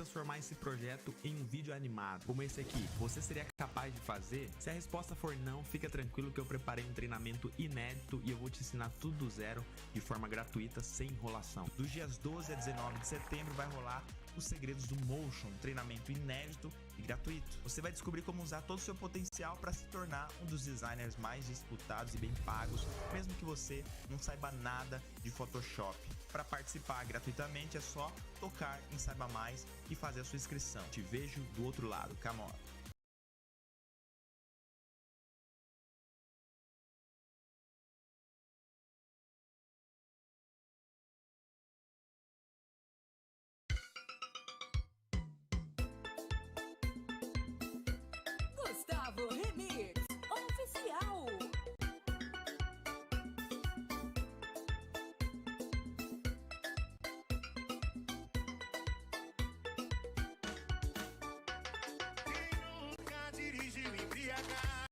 transformar esse projeto em um vídeo animado, como esse aqui, você seria capaz de fazer? Se a resposta for não, fica tranquilo que eu preparei um treinamento inédito e eu vou te ensinar tudo do zero, de forma gratuita, sem enrolação. Dos dias 12 a 19 de setembro vai rolar os segredos do Motion, um treinamento inédito e gratuito. Você vai descobrir como usar todo o seu potencial para se tornar um dos designers mais disputados e bem pagos, mesmo que você não saiba nada de Photoshop. Para participar gratuitamente é só tocar em Saiba Mais e fazer a sua inscrição. Te vejo do outro lado, come on! Gustavo Remix Oficial. Quem nunca dirigiu embriagado?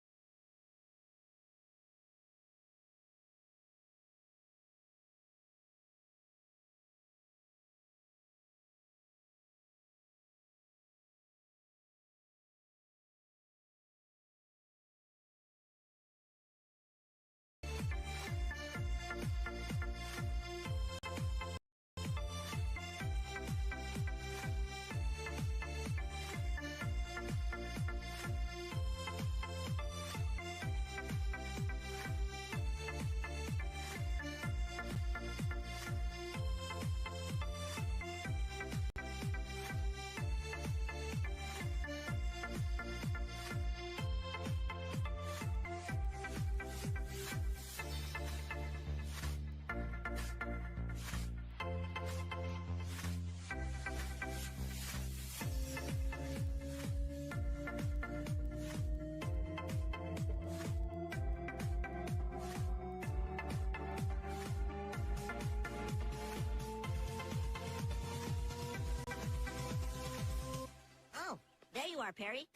Oh, there you are, Perry.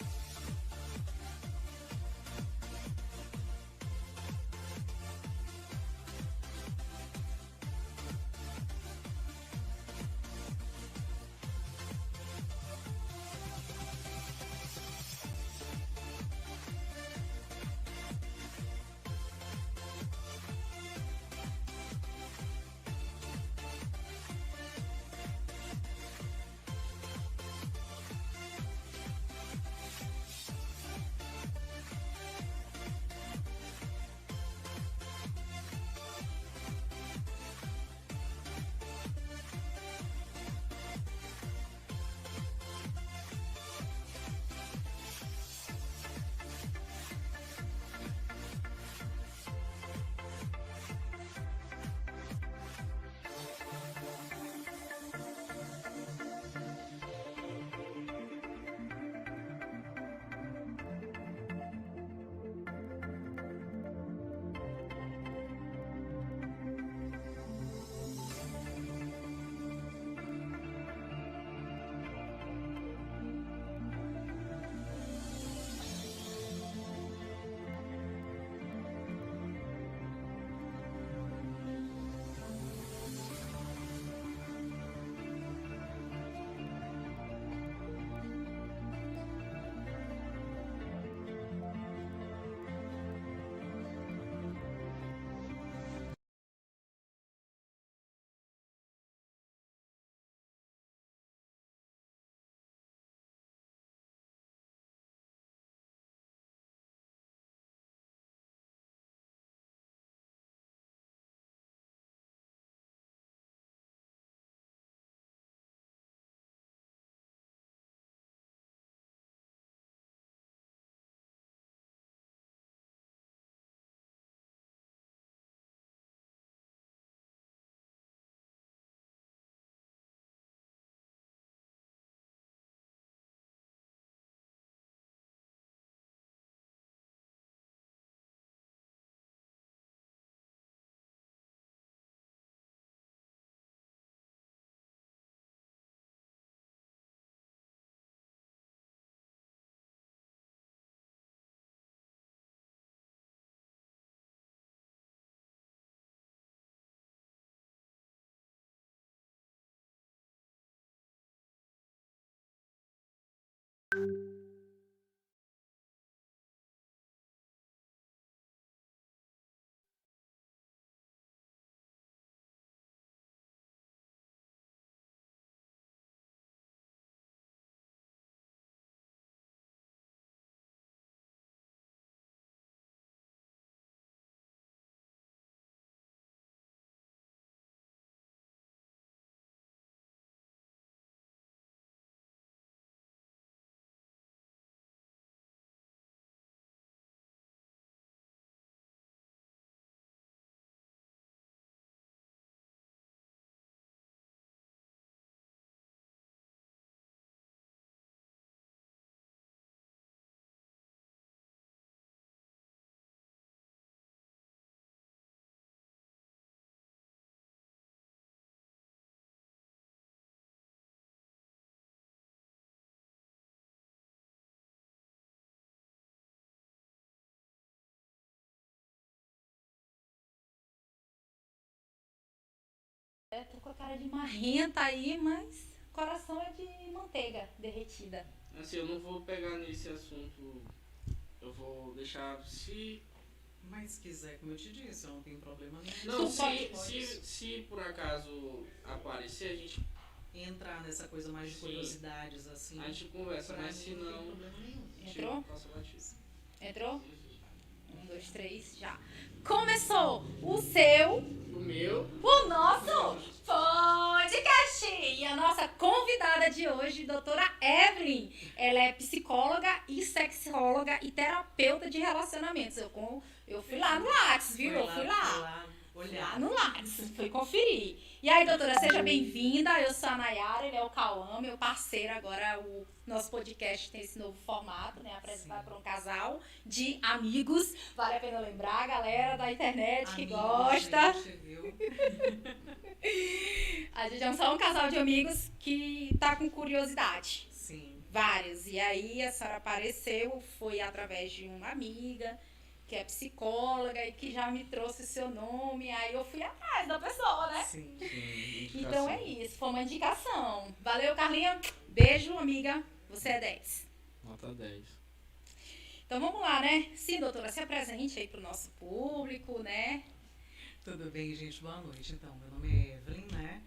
Tô com a cara de marrenta aí, mas coração é de manteiga derretida. Assim, eu não vou pegar nesse assunto. Eu vou deixar se... Mas se quiser, como eu te disse, eu não tenho problema nenhum. Não, pode- se por acaso aparecer, a gente Entrar nessa coisa mais de Sim. curiosidades, assim. A gente conversa, pra mas mim se não tem não... problema nenhum. Entrou? Passa batido. Entrou? 1, 2, 3, já. Começou o seu, O meu... o nosso podcast. E a nossa convidada de hoje, doutora Evelyn. Ela é psicóloga e sexóloga e terapeuta de relacionamentos. Eu fui lá no Lattes, viu? Eu fui lá. Olhar. Lá no Lattes, fui conferir. E aí, doutora, seja bem-vinda. Eu sou a Nayara, ele é o Cauã, meu parceiro. Agora o nosso podcast tem esse novo formato, né? Apresentado por um casal de amigos. Vale a pena lembrar, galera da internet que Amigo, gosta. gente, viu? A gente é só um casal de amigos que tá com curiosidade. Sim. Vários. E aí a senhora apareceu, foi através de uma amiga que é psicóloga e que já me trouxe o seu nome. Aí eu fui atrás da pessoa, né? Sim. Então é isso, foi uma indicação. Valeu, Carlinha. Beijo, amiga. Você é 10. Nota 10. Então vamos lá, né? Sim, doutora, se apresente aí pro nosso público, né? Tudo bem, gente? Boa noite. Então, meu nome é Evelyn, né?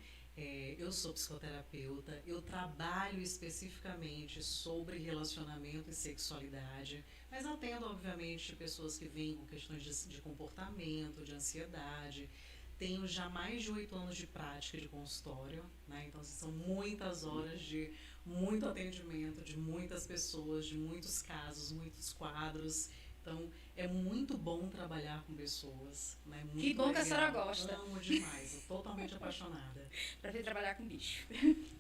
Eu sou psicoterapeuta, eu trabalho especificamente sobre relacionamento e sexualidade, mas atendo, obviamente, pessoas que vêm com questões de comportamento, de ansiedade. Tenho já mais de 8 anos de prática de consultório, né? Então, são muitas horas de muito atendimento, de muitas pessoas, de muitos casos, muitos quadros. Então, é muito bom trabalhar com pessoas, né? Muito Que bom que a senhora legal. gosta. Amo demais, eu totalmente apaixonada. Pra vir trabalhar com bicho.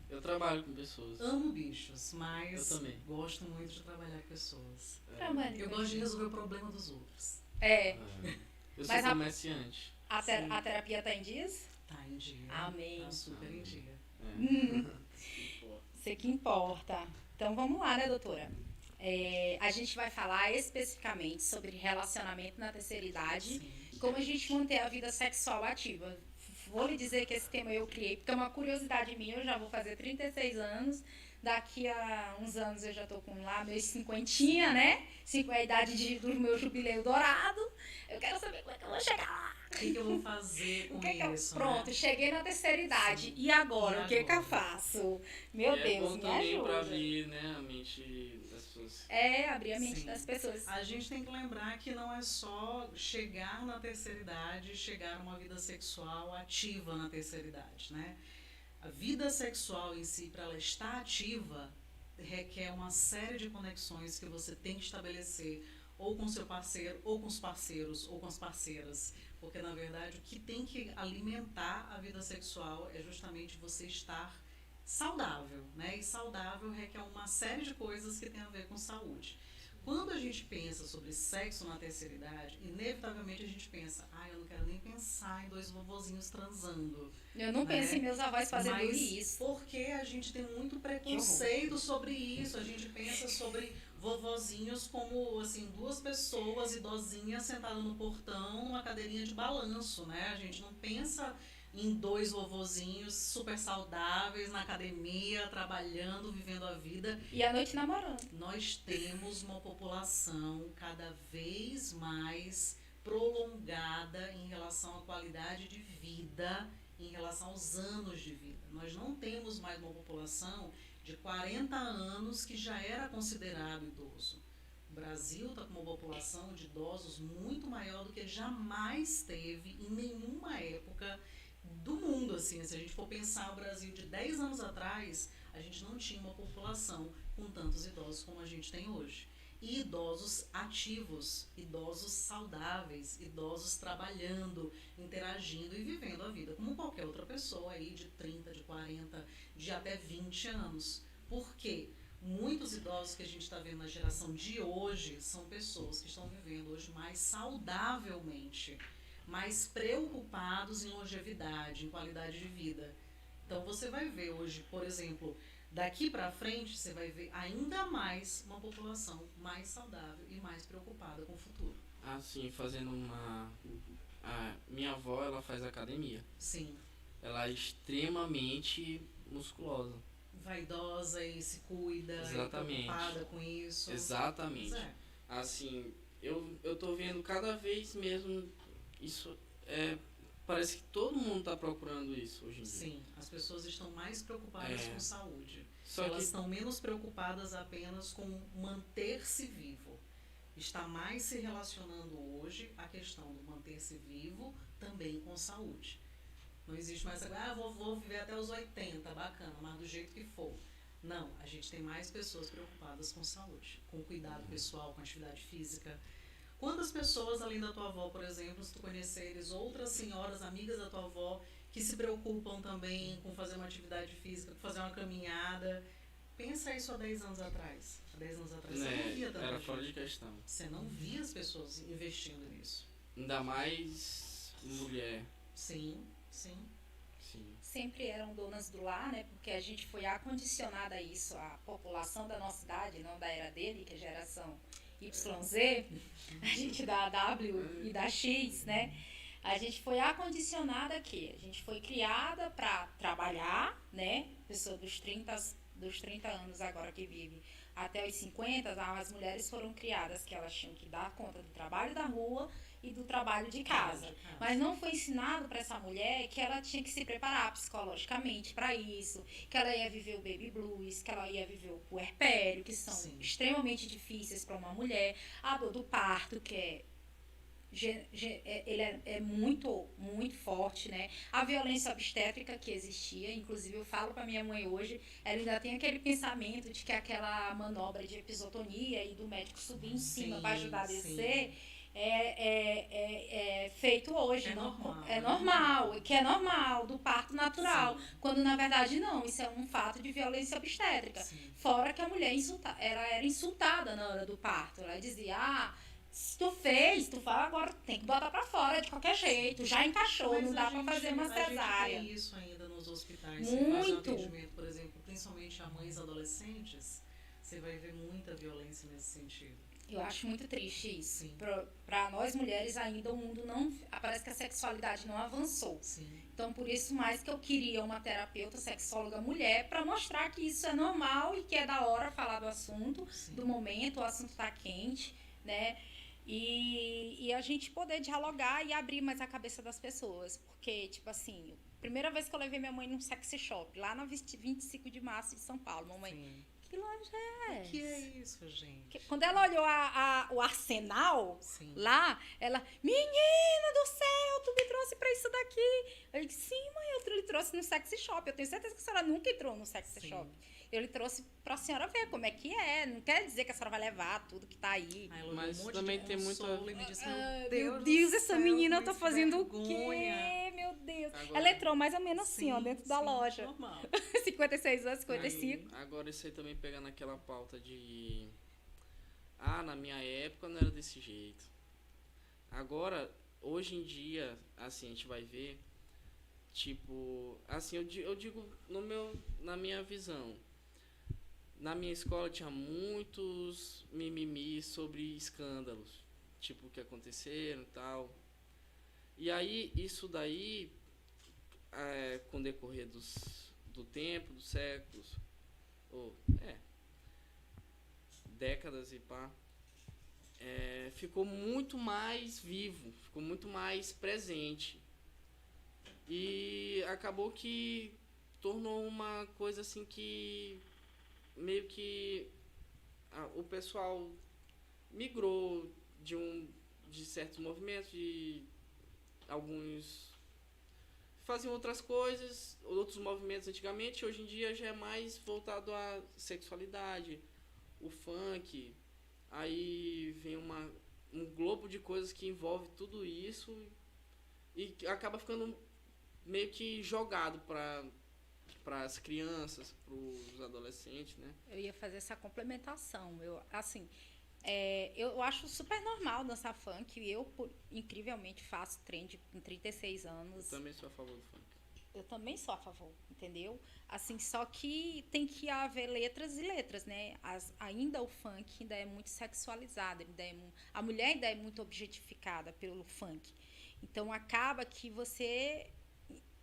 Eu trabalho com pessoas. Amo bichos, mas Eu também. gosto muito de trabalhar com pessoas. Trabalho Eu com gosto de resolver o problema dos outros. É, Eu sou Mas a- comerciante. a terapia tá em dias? Tá em dia. Amém. Tá super em dia. Isso que importa. Então vamos lá, né, doutora? A gente vai falar especificamente sobre relacionamento na terceira idade, como a gente manter a vida sexual ativa. Vou lhe dizer que esse tema eu criei, porque é uma curiosidade minha, eu já vou fazer 36 anos, daqui a uns anos eu já tô com lá meus 50, né? A idade do meu jubileu dourado. Eu quero saber como é que eu vou chegar lá. O que eu vou fazer com O que que eu... isso? Pronto, né? cheguei na terceira idade. Sim. E agora? E O que que eu agora? faço? Meu E Deus, é bom me também pra ajuda. abrir, né, a mente das pessoas. Abrir a mente Sim. das pessoas. A gente tem que lembrar que não é só chegar na terceira idade, chegar a uma vida sexual ativa na terceira idade, né? A vida sexual em si, para ela estar ativa, requer uma série de conexões que você tem que estabelecer ou com seu parceiro, ou com os parceiros, ou com as parceiras. Porque, na verdade, o que tem que alimentar a vida sexual é justamente você estar saudável, né? E saudável requer uma série de coisas que tem a ver com saúde. Quando a gente pensa sobre sexo na terceira idade, inevitavelmente a gente pensa, eu não quero nem pensar em 2 vovozinhos transando. Eu não né? penso em meus avós fazendo Mas isso. porque a gente tem muito preconceito sobre isso, a gente pensa sobre vovozinhos como, assim, 2 pessoas idosinhas sentadas no portão numa cadeirinha de balanço, né? A gente não pensa em 2 vovozinhos super saudáveis na academia, trabalhando, vivendo a vida. E à noite namorando. Nós temos uma população cada vez mais prolongada em relação à qualidade de vida, em relação aos anos de vida. Nós não temos mais uma população de 40 anos que já era considerado idoso. O Brasil está com uma população de idosos muito maior do que jamais teve em nenhuma época do mundo. Assim, se a gente for pensar o Brasil de 10 anos atrás, a gente não tinha uma população com tantos idosos como a gente tem hoje. E idosos ativos, idosos saudáveis, idosos trabalhando, interagindo e vivendo a vida como qualquer outra pessoa aí de 30, de 40, de até 20 anos. Por quê? Muitos idosos que a gente está vendo na geração de hoje são pessoas que estão vivendo hoje mais saudavelmente, mais preocupados em longevidade, em qualidade de vida. Então você vai ver hoje, por exemplo, daqui para frente, você vai ver ainda mais uma população mais saudável e mais preocupada com o futuro. Assim, fazendo uma... A minha avó, ela faz academia. Sim. ela é extremamente musculosa. Vaidosa e se cuida, Exatamente. e preocupada com isso. Exatamente. Pois é. Assim, eu tô vendo cada vez mesmo isso, parece que todo mundo tá procurando isso hoje em dia. Sim, as pessoas estão mais preocupadas com saúde. Só Elas que estão menos preocupadas apenas com manter-se vivo. Está mais se relacionando hoje a questão do manter-se vivo também com saúde. Não existe mais vou viver até os 80, bacana, mas do jeito que for. Não, a gente tem mais pessoas preocupadas com saúde, com cuidado pessoal, com atividade física. Quantas pessoas, além da tua avó, por exemplo, se tu conheceres outras senhoras, amigas da tua avó, que se preocupam também com fazer uma atividade física, com fazer uma caminhada? Pensa isso há 10 anos atrás. Há 10 anos atrás você não via tanta era gente. fora de questão. Você não via as pessoas investindo nisso. Ainda mais mulher. Sim, sim. Sim. Sempre eram donas do lar, né? Porque a gente foi acondicionada a isso, a população da nossa idade, não da era dele, que é a geração YZ, a gente da W e da X, né? A gente foi acondicionada aqui, a gente foi criada para trabalhar, né? Pessoa dos 30 anos agora que vive até os 50, as mulheres foram criadas que elas tinham que dar conta do trabalho da rua e do trabalho de casa. Mas não foi ensinado para essa mulher que ela tinha que se preparar psicologicamente para isso, que ela ia viver o baby blues, que ela ia viver o puerpério, que são extremamente difíceis para uma mulher, a dor do parto, que ele é muito, muito forte, né? A violência obstétrica que existia, inclusive eu falo para minha mãe hoje, ela ainda tem aquele pensamento de que aquela manobra de episiotonia e do médico subir em cima para ajudar a descer é feito hoje. É normal, que é normal, do parto natural. Sim. Quando na verdade não, isso é um fato de violência obstétrica. Sim. Fora que a mulher ela era insultada na hora do parto. Ela dizia, se tu fala agora, tem que botar pra fora de qualquer jeito, já encaixou, mas não dá pra fazer uma cesárea. A gente tem isso ainda nos hospitais. Muito. Você faz um atendimento, por exemplo, principalmente a mães adolescentes, você vai ver muita violência nesse sentido. Eu acho muito triste isso. Para nós mulheres ainda o mundo não... Parece que a sexualidade não avançou. Sim. Então, por isso mais que eu queria uma terapeuta sexóloga mulher para mostrar que isso é normal e que é da hora falar do assunto, sim, do momento, o assunto tá quente, né? E a gente poder dialogar e abrir mais a cabeça das pessoas. Porque, tipo assim, primeira vez que eu levei minha mãe num sexy shop, lá na 25 de março de São Paulo, mamãe... Sim. Que loja é essa? O que é isso, gente? Quando ela olhou o arsenal, sim, lá, ela, menina do céu, tu me trouxe pra isso daqui. Eu disse, sim, mãe, eu lhe trouxe no sexy shop. Eu tenho certeza que a senhora nunca entrou no sexy, sim, shop. Eu lhe trouxe pra senhora ver como é que é. Não quer dizer que a senhora vai levar tudo que tá aí. Ai, mas também tem muita... Meu Deus, essa menina tá fazendo o quê? Meu Deus. Agora, ela entrou mais ou menos assim, ó, dentro da loja. Normal. 56 anos, 55. Agora isso aí também pega naquela pauta de... na minha época não era desse jeito. Agora, hoje em dia, assim, a gente vai ver, tipo... Assim, eu digo na minha visão. Na minha escola tinha muitos mimimis sobre escândalos, tipo, que aconteceram e tal. E aí, isso daí, com o decorrer do tempo, dos séculos, décadas e pá, ficou muito mais vivo, ficou muito mais presente. E acabou que tornou uma coisa assim que meio que o pessoal migrou de certos movimentos, de alguns faziam outras coisas, outros movimentos antigamente, hoje em dia já é mais voltado à sexualidade, o funk, aí vem um globo de coisas que envolve tudo isso e acaba ficando meio que jogado para as crianças, para os adolescentes, né? Eu ia fazer essa complementação. Eu acho super normal dançar funk. Eu, incrivelmente, faço trend com 36 anos. Eu também sou a favor do funk. Eu também sou a favor, entendeu? Assim, só que tem que haver letras e letras, né? Ainda o funk ainda é muito sexualizado. A mulher ainda é muito objetificada pelo funk. Então, acaba que você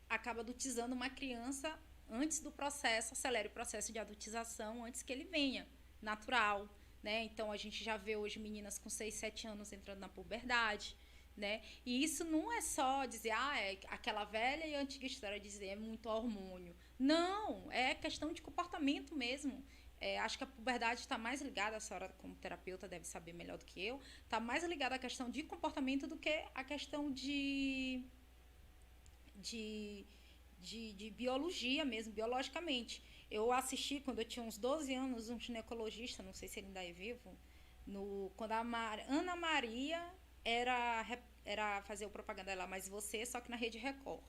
acaba adultizando uma criança antes do processo, acelera o processo de adultização antes que ele venha, natural, né? Então, a gente já vê hoje meninas com 6, 7 anos entrando na puberdade, né? E isso não é só dizer, é aquela velha e antiga história de dizer é muito hormônio. Não, é questão de comportamento mesmo. Acho que a puberdade está mais ligada, a senhora como terapeuta deve saber melhor do que eu, está mais ligada à questão de comportamento do que à questão de biologia mesmo, biologicamente. Eu assisti, quando eu tinha uns 12 anos, um ginecologista, não sei se ele ainda é vivo, quando a Ana Maria era fazer o propaganda dela, mas você, só que na Rede Record.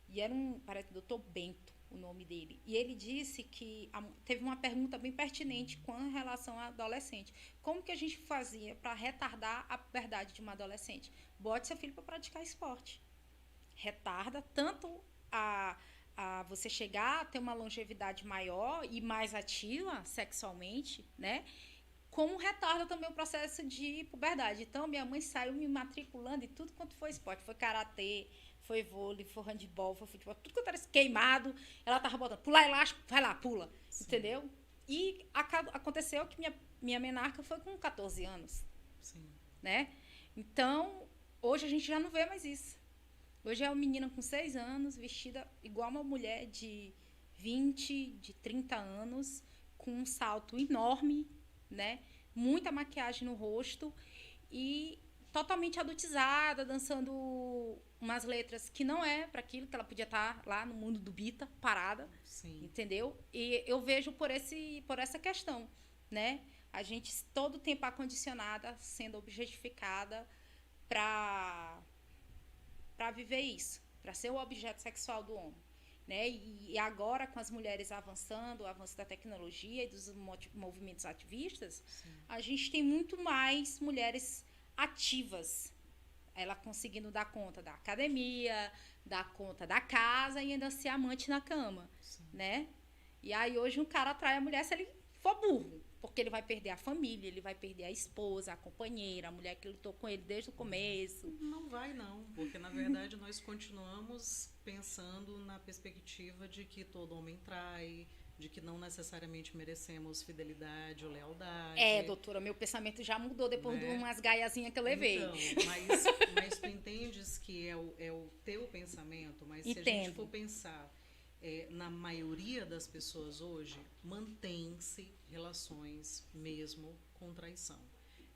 E era parece, doutor Bento, o nome dele. E ele disse que teve uma pergunta bem pertinente com relação à adolescente. Como que a gente fazia para retardar a puberdade de uma adolescente? Bote seu filho para praticar esporte. Retarda tanto a você chegar a ter uma longevidade maior e mais ativa sexualmente, né? Como retarda também o processo de puberdade. Então, minha mãe saiu me matriculando em tudo quanto foi esporte. Foi karatê, foi vôlei, foi handebol, foi futebol, tudo quanto era queimado. Ela tava botando, pular elástico, vai lá, pula. Sim. Entendeu? E aconteceu que minha menarca foi com 14 anos. Sim. Né? Então, hoje a gente já não vê mais isso. Hoje é uma menina com 6 anos, vestida igual uma mulher de 20, de 30 anos, com um salto enorme, né? Muita maquiagem no rosto e totalmente adultizada, dançando umas letras que não é para aquilo que ela podia estar lá no mundo do Bita, parada. Sim. Entendeu? E eu vejo por essa questão, né? A gente todo o tempo acondicionada, sendo objetificada para viver isso, para ser o objeto sexual do homem, né? E agora, com as mulheres avançando, o avanço da tecnologia e dos movimentos ativistas, sim, a gente tem muito mais mulheres ativas, ela conseguindo dar conta da academia, dar conta da casa e ainda ser amante na cama, sim, né? E aí hoje um cara atrai a mulher se ele for burro, porque ele vai perder a família, ele vai perder a esposa, a companheira, a mulher que lutou com ele desde o começo. Não vai não, porque na verdade nós continuamos pensando na perspectiva de que todo homem trai, de que não necessariamente merecemos fidelidade ou lealdade. Doutora, meu pensamento já mudou depois de umas gaiazinhas que eu levei. Então, mas tu entendes que é o teu pensamento, mas Entendo. Se a gente for pensar na maioria das pessoas hoje, mantém-se relações mesmo com traição.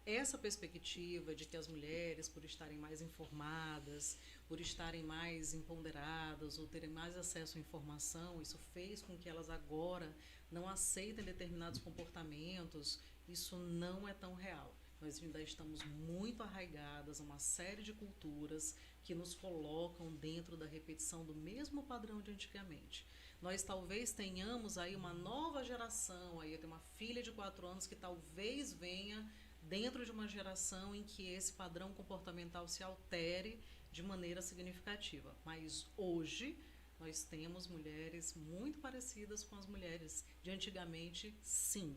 Essa perspectiva de que as mulheres, por estarem mais informadas, por estarem mais empoderadas ou terem mais acesso à informação, isso fez com que elas agora não aceitem determinados comportamentos, isso não é tão real. Nós ainda estamos muito arraigadas a uma série de culturas que nos colocam dentro da repetição do mesmo padrão de antigamente. Nós talvez tenhamos aí uma nova geração, aí eu tenho uma filha de 4 anos que talvez venha dentro de uma geração em que esse padrão comportamental se altere de maneira significativa. Mas hoje nós temos mulheres muito parecidas com as mulheres de antigamente, sim.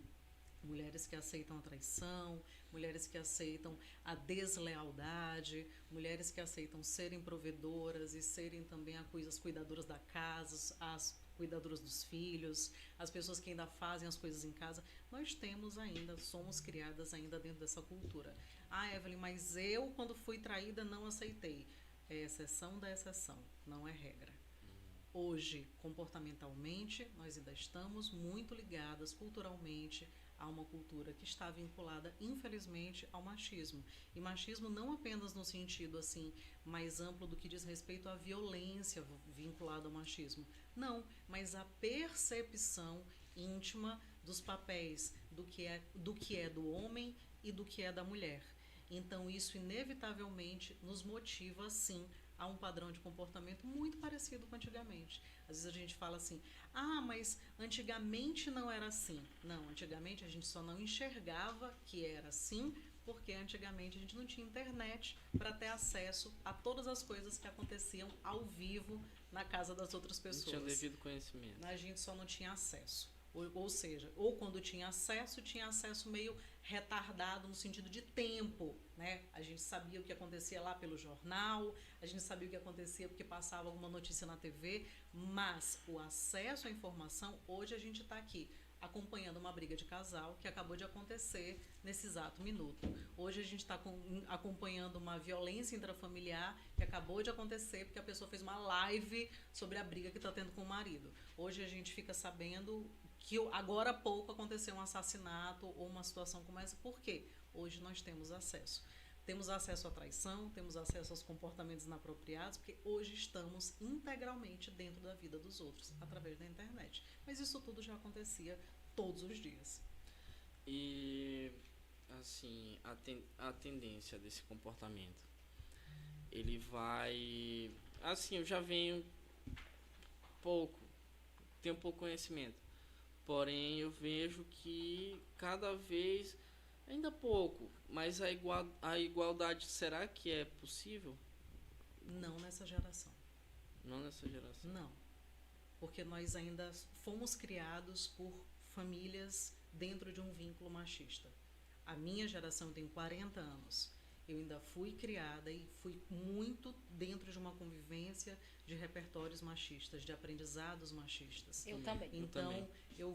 Mulheres que aceitam a traição, mulheres que aceitam a deslealdade, mulheres que aceitam serem provedoras e serem também as cuidadoras da casa, as cuidadoras dos filhos, as pessoas que ainda fazem as coisas em casa. Nós temos ainda, somos criadas ainda dentro dessa cultura. Evelyn, mas eu, quando fui traída, não aceitei. É exceção da exceção, não é regra. Hoje, comportamentalmente, nós ainda estamos muito ligadas culturalmente a uma cultura que está vinculada, infelizmente, ao machismo. E machismo não apenas no sentido assim mais amplo do que diz respeito à violência vinculada ao machismo. Não, mas a percepção íntima dos papéis do que é do homem e do que é da mulher. Então, isso inevitavelmente nos motiva, sim, a um padrão de comportamento muito parecido com antigamente. Às vezes a gente fala assim, mas antigamente não era assim. Não, antigamente a gente só não enxergava que era assim, porque antigamente a gente não tinha internet para ter acesso a todas as coisas que aconteciam ao vivo na casa das outras pessoas. Não tinha devido conhecimento. A gente só não tinha acesso. Ou seja, ou quando tinha acesso meio retardado no sentido de tempo, né? A gente sabia o que acontecia lá pelo jornal, a gente sabia o que acontecia porque passava alguma notícia na TV, mas o acesso à informação, hoje a gente está aqui acompanhando uma briga de casal que acabou de acontecer nesse exato minuto. Hoje a gente está acompanhando uma violência intrafamiliar que acabou de acontecer porque a pessoa fez uma live sobre a briga que está tendo com o marido. Hoje a gente fica sabendo que agora há pouco aconteceu um assassinato ou uma situação como essa. Por quê? Hoje nós temos acesso. Temos acesso à traição, temos acesso aos comportamentos inapropriados, porque hoje estamos integralmente dentro da vida dos outros, através da internet. Mas isso tudo já acontecia todos os dias. E, assim, a tendência desse comportamento, ele vai... Assim, eu já tenho pouco conhecimento. Porém, eu vejo que cada vez... Ainda pouco, mas a igualdade, será que é possível? Não nessa geração. Não nessa geração. Não. Porque nós ainda fomos criados por famílias dentro de um vínculo machista. A minha geração, eu tenho 40 anos. Eu ainda fui criada e fui muito dentro de uma convivência de repertórios machistas, de aprendizados machistas. Eu também. Então, eu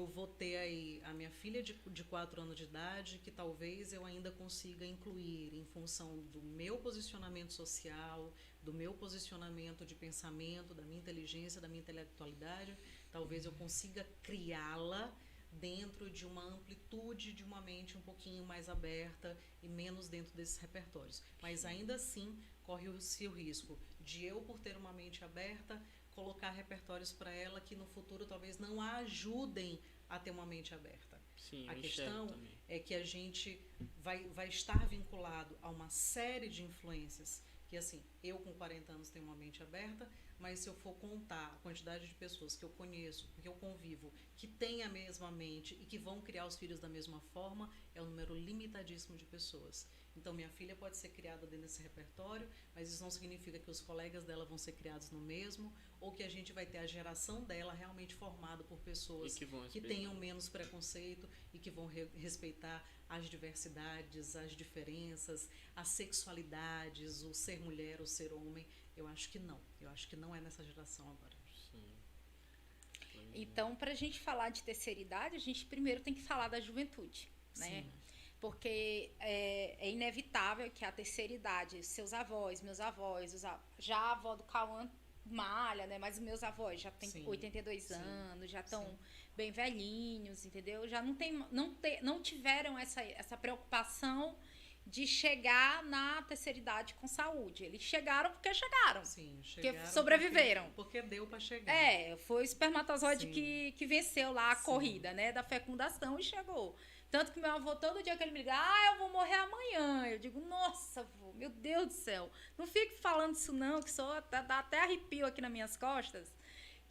vou ter aí a minha filha de 4 anos de idade, que talvez eu ainda consiga incluir em função do meu posicionamento social, do meu posicionamento de pensamento, da minha inteligência, da minha intelectualidade, talvez eu consiga criá-la dentro de uma amplitude de uma mente um pouquinho mais aberta e menos dentro desses repertórios. Mas ainda assim, corre-se o risco de eu, por ter uma mente aberta, colocar repertórios para ela que no futuro talvez não a ajudem a ter uma mente aberta. Sim, a questão é que a gente vai estar vinculado a uma série de influências que, assim, eu com 40 anos tenho uma mente aberta, mas se eu for contar a quantidade de pessoas que eu conheço, que eu convivo, que têm a mesma mente e que vão criar os filhos da mesma forma, é um número limitadíssimo de pessoas. Então, minha filha pode ser criada dentro desse repertório, mas isso não significa que os colegas dela vão ser criados no mesmo, ou que a gente vai ter a geração dela realmente formada por pessoas que tenham menos preconceito e que vão respeitar as diversidades, as diferenças, as sexualidades, o ser mulher, o ser homem. Eu acho que não. Eu acho que não é nessa geração agora. Sim. Então, para a gente falar de terceira idade, a gente primeiro tem que falar da juventude, né? Sim. Porque é inevitável que a terceira idade, seus avós, meus avós, já a avó do Cauã malha, né? Mas os meus avós já têm 82 anos, já estão bem velhinhos, entendeu? Já não tiveram essa preocupação de chegar na terceira idade com saúde. Eles chegaram porque chegaram. Sim, chegaram porque sobreviveram. Porque deu para chegar. Foi o espermatozoide que venceu lá a corrida, né? Da fecundação e chegou. Tanto que meu avô, todo dia que ele me liga, eu vou morrer amanhã. Eu digo, nossa, avô, meu Deus do céu. Não fique falando isso não, que dá até arrepio aqui nas minhas costas.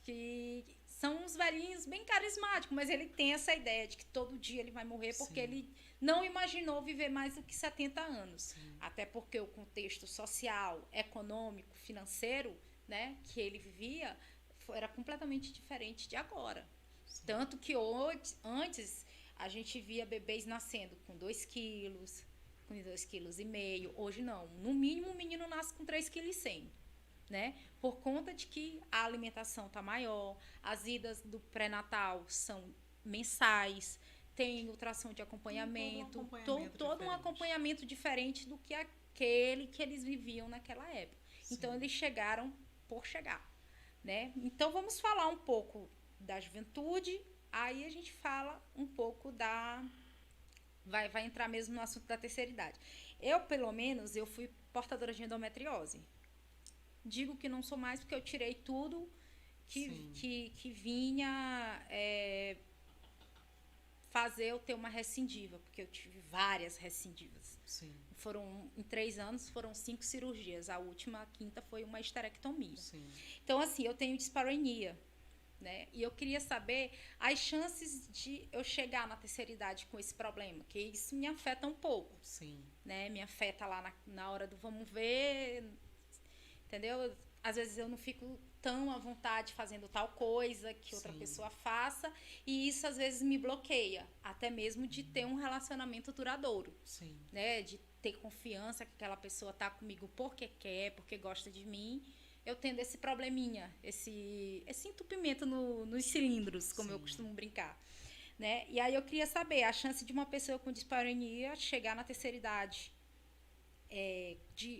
Que são uns velhinhos bem carismáticos, mas ele tem essa ideia de que todo dia ele vai morrer porque ele não imaginou viver mais do que 70 anos. Sim. Até porque o contexto social, econômico, financeiro, né, que ele vivia era completamente diferente de agora. Sim. Tanto que antes a gente via bebês nascendo com 2 quilos, com 2,5 quilos. Hoje não. No mínimo, o menino nasce com 3,1 kg. Né? Por conta de que a alimentação está maior, as idas do pré-natal são mensais, tem ultrassom de acompanhamento, todo um acompanhamento diferente do que aquele que eles viviam naquela época. Sim. Então, eles chegaram por chegar. Né? Então, vamos falar um pouco da juventude, aí a gente fala um pouco vai entrar mesmo no assunto da terceira idade. Eu, pelo menos, eu fui portadora de endometriose. Digo que não sou mais porque eu tirei tudo que vinha fazer eu ter uma recidiva, porque eu tive várias recidivas. Sim. Em 3 anos, foram 5 cirurgias. A última, a quinta, foi uma esterectomia. Sim. Então, assim, eu tenho dispareunia, né? E eu queria saber as chances de eu chegar na terceira idade com esse problema, que isso me afeta um pouco. Sim. Né? Me afeta lá na hora do vamos ver, entendeu? Às vezes eu não fico tão à vontade fazendo tal coisa que outra Sim. pessoa faça, e isso às vezes me bloqueia, até mesmo de ter um relacionamento duradouro, Sim. né? De ter confiança que aquela pessoa tá comigo porque quer, porque gosta de mim. Eu tendo esse probleminha, esse entupimento nos cilindros, como eu Sim. costumo brincar, né? E aí eu queria saber, a chance de uma pessoa com dispareunia chegar na terceira idade,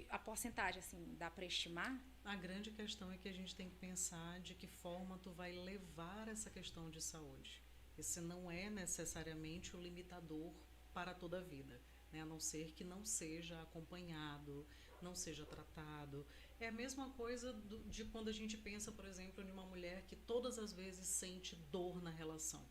a porcentagem, assim, dá para estimar? A grande questão é que a gente tem que pensar de que forma tu vai levar essa questão de saúde. Esse não é necessariamente o limitador para toda a vida, né? A não ser que não seja acompanhado, não seja tratado. É a mesma coisa de quando a gente pensa, por exemplo, em uma mulher que todas as vezes sente dor na relação.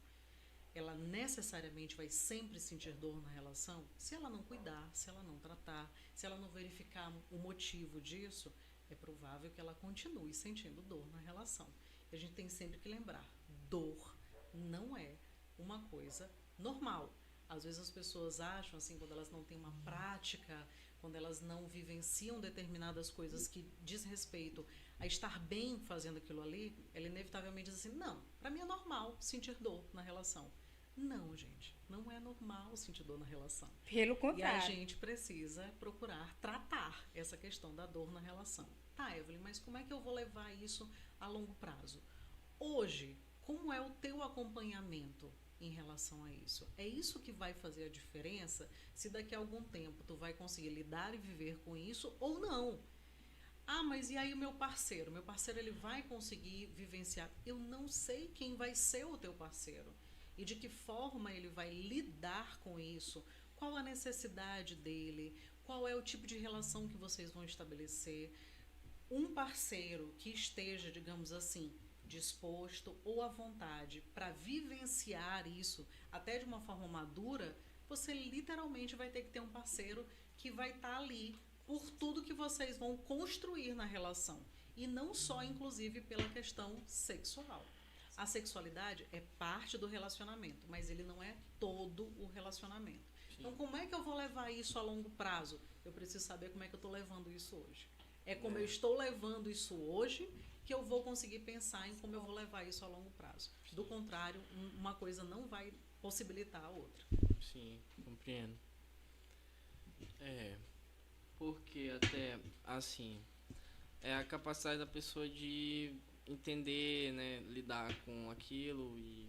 Ela necessariamente vai sempre sentir dor na relação se ela não cuidar, se ela não tratar, se ela não verificar o motivo disso. É provável que ela continue sentindo dor na relação. E a gente tem sempre que lembrar, dor não é uma coisa normal. Às vezes as pessoas acham, assim, quando elas não têm uma prática, quando elas não vivenciam determinadas coisas que diz respeito a estar bem fazendo aquilo ali, ela inevitavelmente diz assim, não, para mim é normal sentir dor na relação. Não, gente, não é normal sentir dor na relação. Pelo E a contrário. gente precisa procurar tratar essa questão da dor na relação. Tá, Evelyn, mas como é que eu vou levar isso a longo prazo? Hoje, como é o teu acompanhamento em relação a isso? É isso que vai fazer a diferença se daqui a algum tempo tu vai conseguir lidar e viver com isso ou não. Ah, mas e aí o meu parceiro? Meu parceiro, ele vai conseguir vivenciar? Eu não sei quem vai ser o teu parceiro e de que forma ele vai lidar com isso, qual a necessidade dele, qual é o tipo de relação que vocês vão estabelecer. Um parceiro que esteja, digamos assim, disposto ou à vontade para vivenciar isso até de uma forma madura, você literalmente vai ter que ter um parceiro que vai estar ali por tudo que vocês vão construir na relação. E não só, inclusive, pela questão sexual. A sexualidade é parte do relacionamento, mas ele não é todo o relacionamento. Sim. Então, como é que eu vou levar isso a longo prazo? Eu preciso saber como é que eu estou levando isso hoje. É como eu estou levando isso hoje que eu vou conseguir pensar em como eu vou levar isso a longo prazo. Do contrário, uma coisa não vai possibilitar a outra. Sim, compreendo. Porque até, assim, é a capacidade da pessoa de entender, né, lidar com aquilo e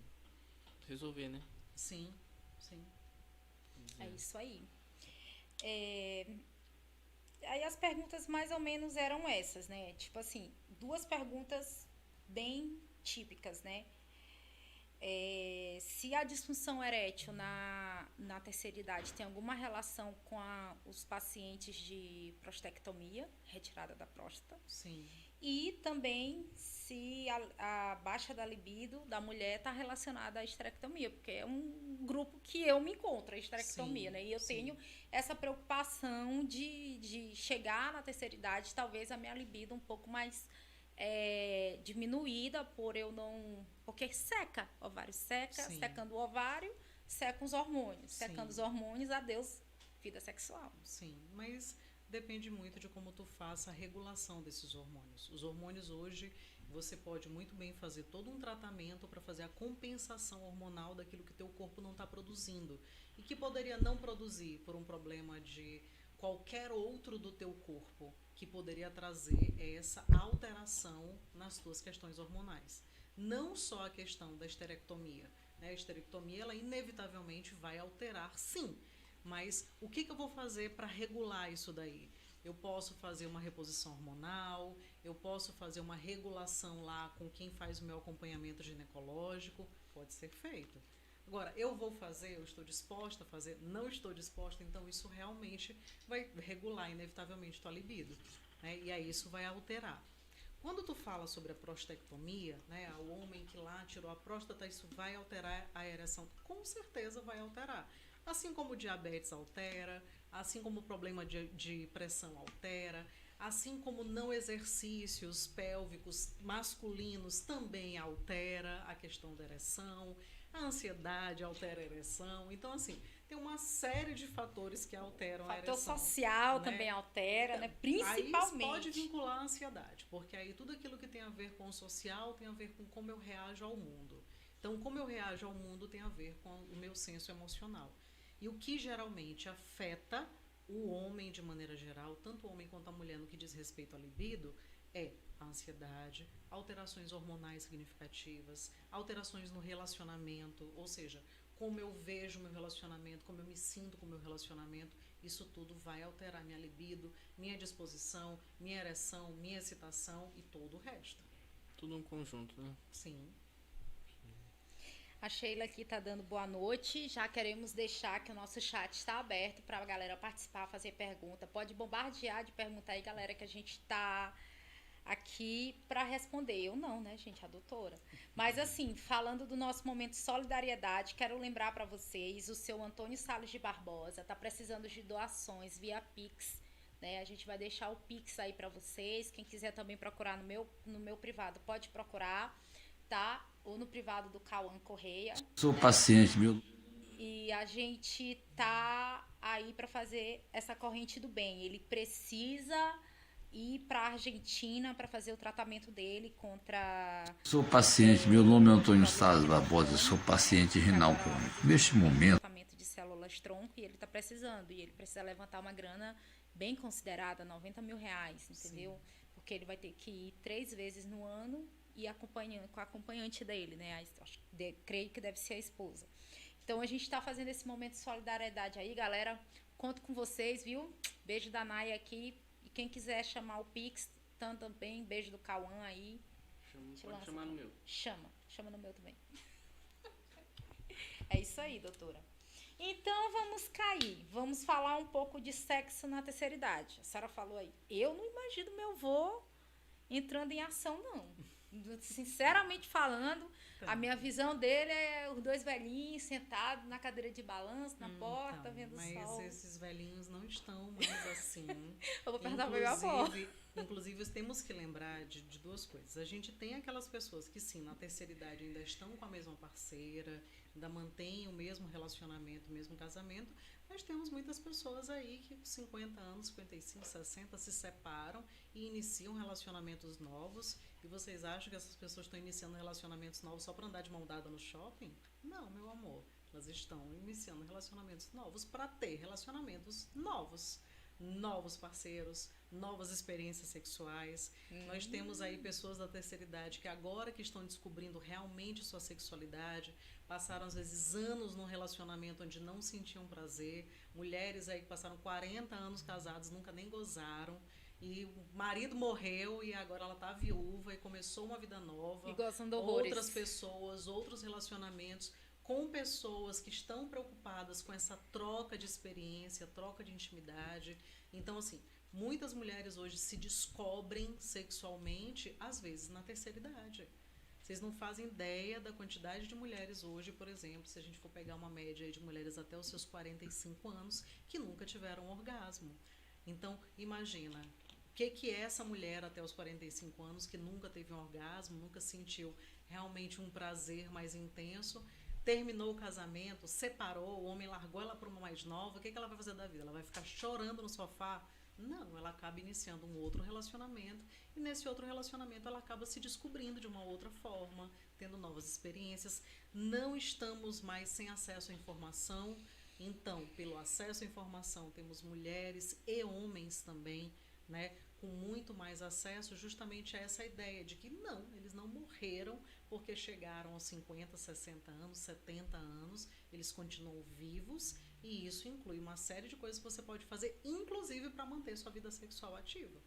resolver, né? Sim, sim. É isso aí. Aí as perguntas mais ou menos eram essas, né? Tipo assim, duas perguntas bem típicas, né? Se a disfunção erétil na terceira idade tem alguma relação com os pacientes de prostectomia, retirada da próstata, Sim. e também se a baixa da libido da mulher está relacionada à esterectomia, porque é um grupo que eu me encontro, a esterectomia, Sim, né? E eu sim. tenho essa preocupação de chegar na terceira idade, talvez a minha libido um pouco mais diminuída por eu não... Porque seca, o ovário seca, Sim. secando o ovário, secam os hormônios. Sim. Secando os hormônios, adeus, vida sexual. Sim, mas depende muito de como tu faça a regulação desses hormônios. Os hormônios hoje, você pode muito bem fazer todo um tratamento para fazer a compensação hormonal daquilo que teu corpo não está produzindo. E que poderia não produzir por um problema de qualquer outro do teu corpo, que poderia trazer essa alteração nas tuas questões hormonais. Não só a questão da esterectomia, né? A esterectomia, ela inevitavelmente vai alterar, sim. Mas o que eu vou fazer para regular isso daí? Eu posso fazer uma reposição hormonal, eu posso fazer uma regulação lá com quem faz o meu acompanhamento ginecológico, pode ser feito. Agora, eu vou fazer, eu estou disposta a fazer, não estou disposta, então isso realmente vai regular inevitavelmente tua libido, né? E aí isso vai alterar. Quando tu fala sobre a prostectomia, né, o homem que lá tirou a próstata, isso vai alterar a ereção? Com certeza vai alterar. Assim como o diabetes altera, assim como o problema de pressão altera, assim como não exercícios pélvicos masculinos também altera a questão da ereção, A ansiedade altera a ereção. Então, assim, tem uma série de fatores que alteram a Fator ereção. social né? também altera, né? Aí Principalmente. pode vincular a ansiedade, porque aí tudo aquilo que tem a ver com o social tem a ver com como eu reajo ao mundo. Então, como eu reajo ao mundo tem a ver com o meu senso emocional. E o que geralmente afeta o homem de maneira geral, tanto o homem quanto a mulher no que diz respeito à libido, é a ansiedade, alterações hormonais significativas, alterações no relacionamento, ou seja, como eu vejo meu relacionamento, como eu me sinto com o meu relacionamento, isso tudo vai alterar minha libido, minha disposição, minha ereção, minha excitação e todo o resto. Tudo um conjunto, né? Sim. A Sheila aqui tá dando boa noite. Já queremos deixar que o nosso chat está aberto para a galera participar, fazer pergunta. Pode bombardear de pergunta aí, galera, que a gente tá aqui para responder. Eu não, né, gente? A doutora. Mas, assim, falando do nosso momento de solidariedade, quero lembrar para vocês, o seu Antônio Salles de Barbosa tá precisando de doações via Pix, né? A gente vai deixar o Pix aí para vocês. Quem quiser também procurar no meu privado, pode procurar, tá? Ou no privado do Cauã Correia. Sou paciente, meu. E a gente tá aí para fazer essa corrente do bem. Ele precisa ir para a Argentina para fazer o tratamento dele contra... Sou paciente, meu nome é Antônio Salles Barbosa, sou paciente renal crônico. Neste momento, tratamento de células tronco, e ele tá precisando. E ele precisa levantar uma grana bem considerada, R$90 mil, entendeu? Sim. Porque ele vai ter que ir 3 vezes no ano e acompanhando com a acompanhante dele, né? Creio que deve ser a esposa. Então a gente tá fazendo esse momento de solidariedade aí, galera. Conto com vocês, viu? Beijo da Naya aqui. E quem quiser chamar o Pix, também. Beijo do Cauã aí. Pode chamar no meu. Chama no meu também. É isso aí, doutora. Então vamos cair. Vamos falar um pouco de sexo na terceira idade. A senhora falou aí. Eu não imagino meu avô entrando em ação, não. Sinceramente falando, a minha visão dele é os 2 velhinhos sentados na cadeira de balanço, na porta, vendo o sol. Mas esses velhinhos não estão mais assim. Eu vou perguntar para minha avó. Inclusive, temos que lembrar de 2 coisas. A gente tem aquelas pessoas que, sim, na terceira idade ainda estão com a mesma parceira, ainda mantêm o mesmo relacionamento, o mesmo casamento, mas temos muitas pessoas aí que com 50 anos, 55, 60, se separam e iniciam relacionamentos novos. E vocês acham que essas pessoas estão iniciando relacionamentos novos só para andar de mão dada no shopping? Não, meu amor. Elas estão iniciando relacionamentos novos para ter relacionamentos novos. Novos parceiros, novas experiências sexuais. Nós temos aí pessoas da terceira idade que agora que estão descobrindo realmente sua sexualidade, passaram às vezes anos num relacionamento onde não sentiam prazer, mulheres aí que passaram 40 anos casadas, nunca nem gozaram, e o marido morreu e agora ela tá viúva e começou uma vida nova. E gozando horrores. Outras pessoas, outros relacionamentos com pessoas que estão preocupadas com essa troca de experiência, troca de intimidade. Então, assim, muitas mulheres hoje se descobrem sexualmente, às vezes, na terceira idade. Vocês não fazem ideia da quantidade de mulheres hoje, por exemplo, se a gente for pegar uma média aí de mulheres até os seus 45 anos, que nunca tiveram orgasmo. Então, imagina, o que é essa mulher até os 45 anos que nunca teve um orgasmo, nunca sentiu realmente um prazer mais intenso, terminou o casamento, separou, o homem largou ela para uma mais nova, o que ela vai fazer da vida? Ela vai ficar chorando no sofá? Não, ela acaba iniciando um outro relacionamento e nesse outro relacionamento ela acaba se descobrindo de uma outra forma, tendo novas experiências. Não estamos mais sem acesso à informação, então, pelo acesso à informação, temos mulheres e homens também, né, com muito mais acesso justamente a essa ideia de que não, eles não morreram porque chegaram aos 50, 60 anos, 70 anos, eles continuam vivos e isso inclui uma série de coisas que você pode fazer, inclusive para manter sua vida sexual ativa.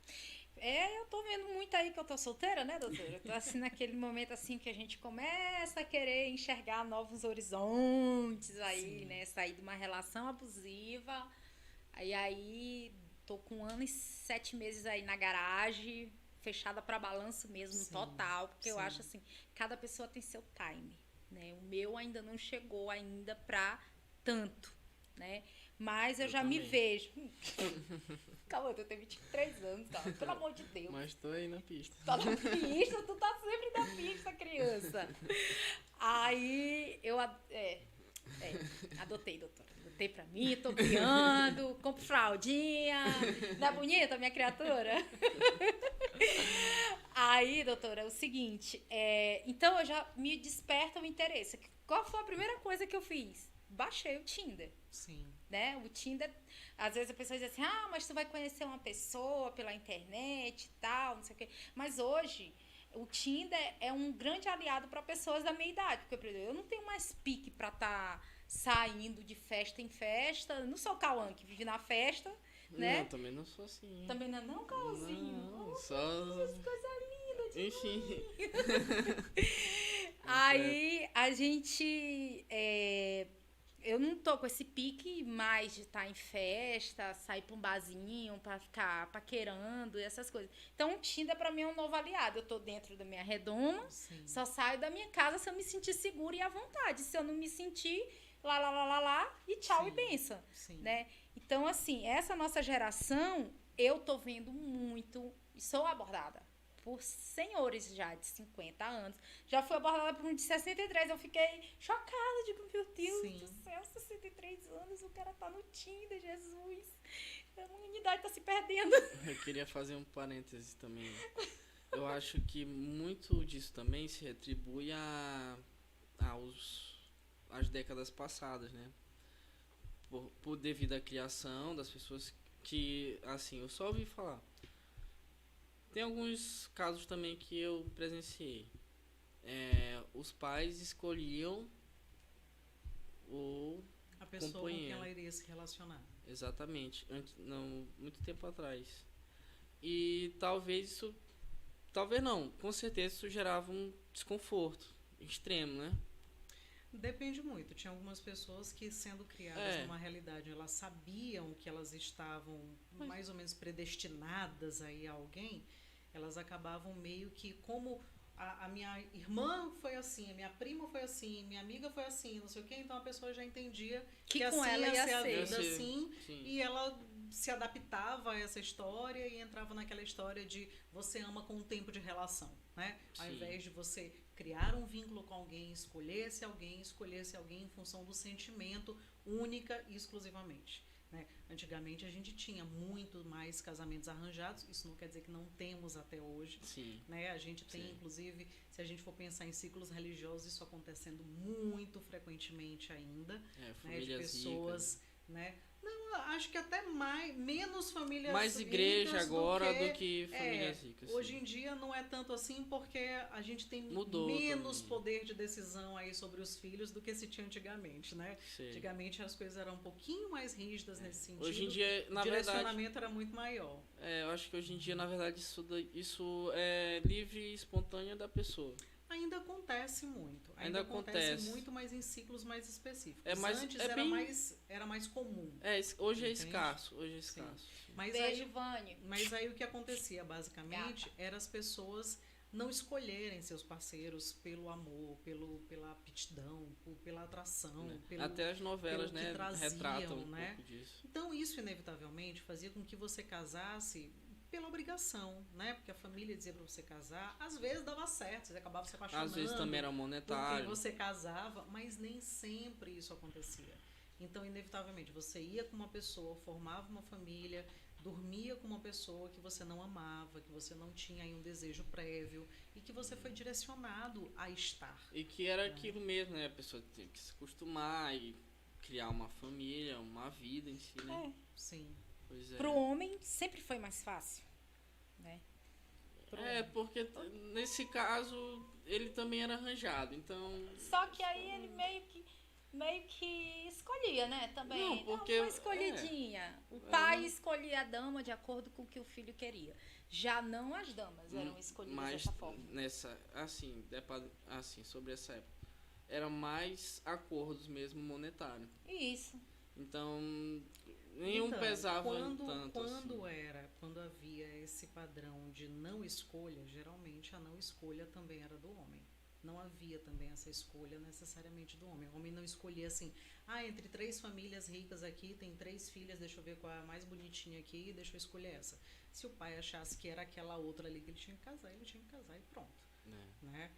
Eu tô vendo muito aí que eu tô solteira, né, doutora? Eu tô assim naquele momento assim que a gente começa a querer enxergar novos horizontes aí, sim, né? Sair de uma relação abusiva, aí tô com 1 ano e 7 meses aí na garagem, fechada para balanço mesmo, sim, total, porque sim, eu acho assim, cada pessoa tem seu time, né? O meu ainda não chegou ainda para tanto, né? Mas eu Eu já me também. vejo. Calma, eu tenho 23 anos, cara. Pelo amor de Deus. Mas tô aí na pista. Tá na pista, tu tá sempre na pista, criança. Aí eu adotei, doutora. Adotei pra mim, tô criando, compro fraldinha. Não é bonita, minha criatura? Aí, doutora, é o seguinte, então eu já me desperta o interesse. Qual foi a primeira coisa que eu fiz? Baixei o Tinder. Sim. Né? O Tinder, às vezes a pessoa diz assim, mas tu vai conhecer uma pessoa pela internet e tal, não sei o quê. Mas hoje, o Tinder é um grande aliado para pessoas da minha idade. Porque, por exemplo, eu não tenho mais pique para estar saindo de festa em festa. Não sou o Cauã que vive na festa, né? Não, também não sou assim. Também não, Cauãzinho. Não, só... Coisa linda de Enfim. Aí, a gente... eu não tô com esse pique mais de estar em festa, sair pra um barzinho, pra ficar paquerando e essas coisas. Então, o Tinder pra mim é um novo aliado. Eu tô dentro da minha redoma, Sim. só saio da minha casa se eu me sentir segura e à vontade. Se eu não me sentir, lá, e tchau Sim. e benção, Sim. né? Então, assim, essa nossa geração, eu tô vendo muito, e sou abordada por senhores já de 50 anos. Já fui abordada por um de 63. Eu fiquei chocada. Digo, meu Deus Sim. do céu, 63 anos, o cara tá no Tinder, Jesus. A humanidade tá se perdendo. Eu queria fazer um parêntese também. Eu acho que muito disso também se retribui às décadas passadas, né? Por devido à criação das pessoas que, assim, eu só ouvi falar. Tem alguns casos também que eu presenciei. Os pais escolhiam A pessoa com quem companheiro. ela iria se relacionar. Exatamente. Não, muito tempo atrás. E talvez não, com certeza isso gerava um desconforto extremo, né? Depende muito. Tinha algumas pessoas que, sendo criadas É. numa realidade, elas sabiam que elas estavam mais ou menos predestinadas a ir a alguém, elas acabavam meio que, como a minha irmã foi assim, a minha prima foi assim, minha amiga foi assim, não sei o quê, então a pessoa já entendia Que assim com ela ia ser a ser. vida, Ia ser, assim, sim. e ela se adaptava a essa história e entrava naquela história de você ama com o tempo de relação, né? Ao Sim. invés de você criar um vínculo com alguém, escolhesse alguém em função do sentimento única e exclusivamente, né? Antigamente a gente tinha muito mais casamentos arranjados, isso não quer dizer que não temos até hoje, Sim. né? A gente tem, Sim. inclusive, se a gente for pensar em ciclos religiosos, isso acontecendo muito frequentemente ainda, né? De Famílias pessoas, né? Não, acho que até menos famílias Mais igreja ricas agora do que famílias ricas. hoje sim. em dia não é tanto assim porque a gente tem Mudou menos também. poder de decisão aí sobre os filhos do que se tinha antigamente, né? Sei. Antigamente as coisas eram um pouquinho mais rígidas nesse sentido. Hoje em dia, o na verdade, direcionamento era muito maior. eu acho que hoje em dia, na verdade, isso é livre e espontâneo da pessoa. Ainda acontece muito. Ainda acontece. muito, mas em ciclos mais específicos. Antes é era, bem- era mais comum. Hoje é Entende? escasso. Hoje é Sim. escasso. Mas Beijo, aí, Vânia. Mas aí o que acontecia basicamente era as pessoas não escolherem seus parceiros pelo amor, pela aptidão, pela atração, pelo, Até as novelas, pelo que né, traziam, retratam um né? pouco disso. Então isso inevitavelmente fazia com que você casasse pela obrigação, né? Porque a família dizia pra você casar, às vezes dava certo, você acabava se apaixonando. Às vezes também era por quem monetário. você casava, mas nem sempre isso acontecia. Então, inevitavelmente, você ia com uma pessoa, formava uma família, dormia com uma pessoa que você não amava, que você não tinha aí um desejo prévio e que você foi direcionado a estar. E que era aquilo mesmo, né? A pessoa tinha que se acostumar e criar uma família, uma vida em si, né? Sim. Pois é. Pro homem sempre foi mais fácil, né? Porque nesse caso ele também era arranjado, então... Só que aí ele meio que escolhia, né? Também. Não, porque- Dava uma escolhidinha. O pai escolhia a dama de acordo com o que o filho queria. Já não as damas eram escolhidas Mas dessa forma. assim, sobre essa época, eram mais acordos mesmo monetários. Isso. Então, nenhum Então, pesava quando tanto assim. quando havia esse padrão de não escolha, geralmente a não escolha também era do homem. não havia também essa escolha necessariamente do homem. O homem não escolhia assim, entre 3 famílias ricas aqui, tem 3 filhas, deixa eu ver qual é a mais bonitinha aqui, deixa eu escolher essa. Se o pai achasse que era aquela outra ali que ele tinha que casar, ele tinha que casar e pronto. Né?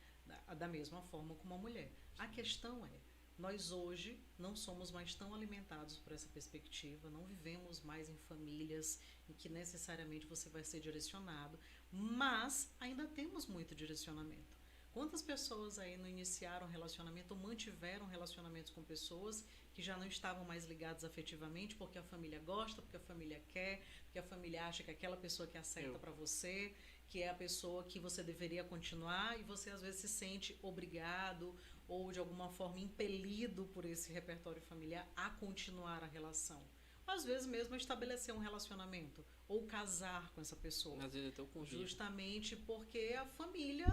Da mesma forma como a mulher. A questão é, nós hoje não somos mais tão alimentados por essa perspectiva, não vivemos mais em famílias em que necessariamente você vai ser direcionado, mas ainda temos muito direcionamento. Quantas pessoas aí não iniciaram relacionamento ou mantiveram relacionamentos com pessoas que já não estavam mais ligados afetivamente porque a família gosta, porque a família quer, porque a família acha que aquela pessoa que é certa para você, que é a pessoa que você deveria continuar, e você às vezes se sente obrigado ou de alguma forma impelido por esse repertório familiar a continuar a relação. Às vezes mesmo a estabelecer um relacionamento ou casar com essa pessoa. Às vezes até o convívio. Justamente porque a família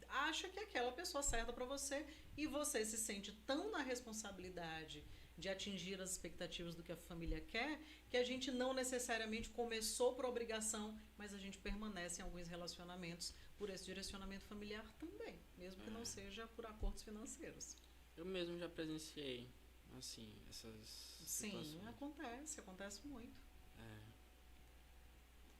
acha que é aquela pessoa certa para você e você se sente tão na responsabilidade de atingir as expectativas do que a família quer, que a gente não necessariamente começou por obrigação, mas a gente permanece em alguns relacionamentos por esse direcionamento familiar também, mesmo que não seja por acordos financeiros. Eu mesmo já presenciei, assim, essas situações. Sim, acontece muito.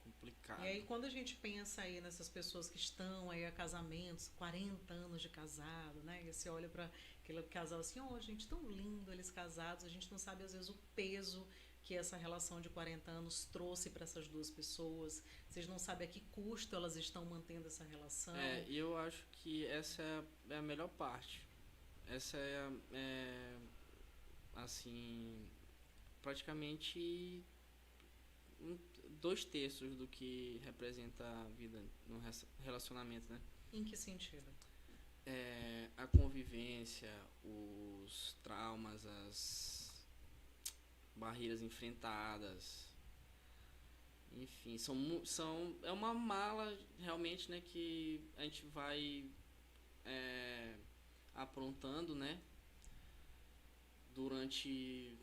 Complicado. E aí quando a gente pensa aí nessas pessoas que estão aí a casamentos, 40 anos de casado, né? E você olha para aquele casal assim, gente, tão lindo eles casados, a gente não sabe às vezes o peso que essa relação de 40 anos trouxe para essas duas pessoas. Vocês não sabem a que custo elas estão mantendo essa relação. E eu acho que essa é a melhor parte. Essa assim, praticamente 2/3 do que representa a vida no relacionamento, né? Em que sentido? A convivência, os traumas, as barreiras enfrentadas, enfim, é uma mala realmente, né, que a gente vai aprontando, né, durante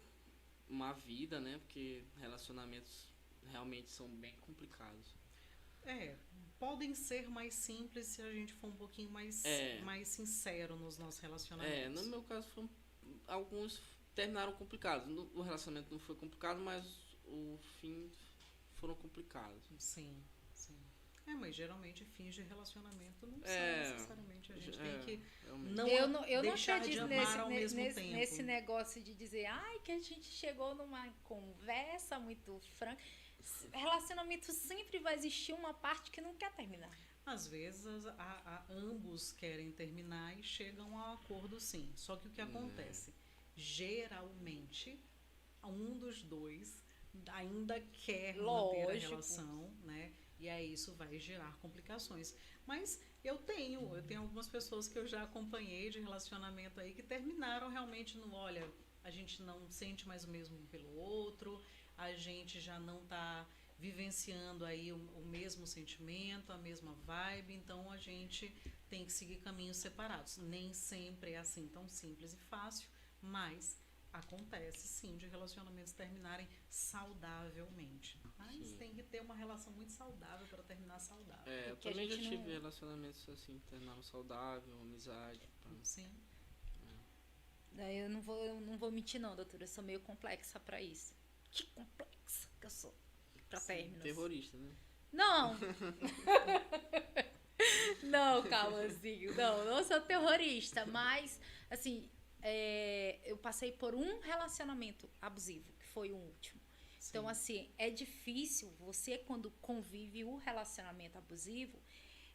uma vida, né, porque relacionamentos realmente são bem complicados. Podem ser mais simples se a gente for um pouquinho mais sincero nos nossos relacionamentos. No meu caso, alguns terminaram complicados. O relacionamento não foi complicado, mas o fim foram complicados. Sim. Mas geralmente fins de relacionamento não são necessariamente. A gente tem que não deixar de amar ao mesmo tempo. Nesse negócio de dizer, que a gente chegou numa conversa muito franca. Relacionamento sempre vai existir uma parte que não quer terminar. Às vezes ambos querem terminar e chegam a um acordo, sim. Só que o que acontece? Geralmente, um dos dois ainda quer manter a relação, né? E aí isso vai gerar complicações. Mas eu tenho algumas pessoas que eu já acompanhei de relacionamento aí que terminaram realmente olha, a gente não sente mais o mesmo pelo outro, a gente já não está vivenciando aí o mesmo sentimento, a mesma vibe, então a gente tem que seguir caminhos separados. Nem sempre é assim tão simples e fácil, mas acontece sim de relacionamentos terminarem saudavelmente. Mas tem que ter uma relação muito saudável para terminar saudável. Eu também já tive relacionamentos assim, terminaram saudável, amizade. Sim. Eu não vou mentir não, doutora, eu sou meio complexa para isso. Que complexa que eu sou pra términos. Terrorista, né? Não! Não, calmazinho. Não sou terrorista, mas, assim, eu passei por um relacionamento abusivo, que foi o último. Sim. Então, assim, é difícil você, quando convive o relacionamento abusivo,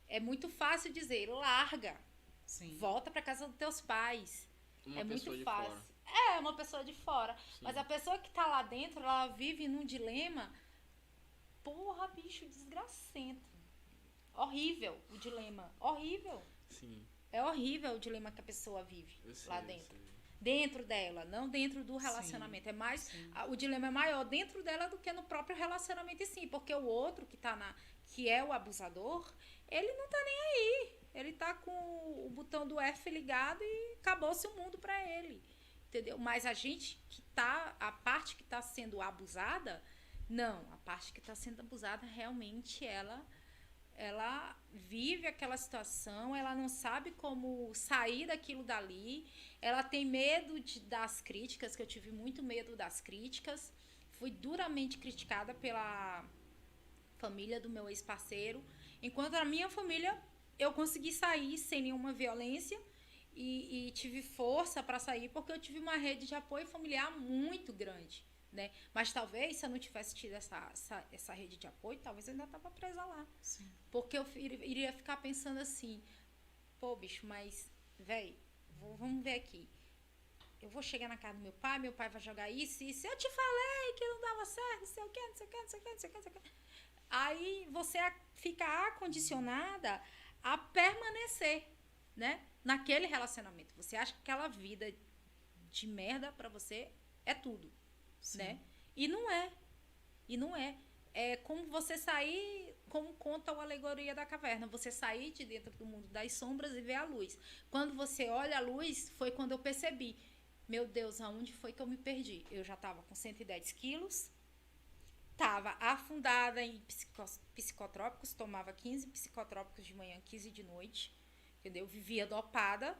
é muito fácil dizer, larga, sim, volta pra casa dos teus pais. É muito fácil. Fora. Uma pessoa de fora. Sim. Mas a pessoa que tá lá dentro, ela vive num dilema. Porra, bicho, desgracento. Horrível o dilema. Horrível. Sim. É horrível o dilema que a pessoa vive lá dentro. Dentro dela, não dentro do relacionamento. Sim. É mais. O dilema é maior dentro dela do que no próprio relacionamento em si. Porque o outro que é o abusador, ele não tá nem aí. Ele tá com o botão do F ligado e acabou-se o mundo pra ele. Entendeu? Mas a parte que está sendo abusada, não. A parte que está sendo abusada, realmente, ela ela vive aquela situação, ela não sabe como sair daquilo dali, ela tem medo das críticas, que eu tive muito medo das críticas, fui duramente criticada pela família do meu ex-parceiro, enquanto a minha família, eu consegui sair sem nenhuma violência e tive força para sair, porque eu tive uma rede de apoio familiar muito grande, né? Mas talvez, se eu não tivesse tido essa rede de apoio, talvez eu ainda estava presa lá. Sim. Porque eu iria ficar pensando assim, pô, bicho, mas, véi, vamos ver aqui. Eu vou chegar na casa do meu pai vai jogar isso, eu te falei que não dava certo, não sei o quê, não sei o quê, não sei o quê, não sei o quê, não sei o quê. Aí você fica acondicionada a permanecer, né, naquele relacionamento. Você acha que aquela vida de merda pra você é tudo, Sim. né? E não é. E não é. É como você sair, como conta a alegoria da caverna, você sair de dentro do mundo das sombras e ver a luz. Quando você olha a luz, foi quando eu percebi, meu Deus, aonde foi que eu me perdi? Eu já estava com 110 quilos, estava afundada em psicotrópicos, tomava 15 psicotrópicos de manhã, 15 de noite, entendeu? Vivia dopada,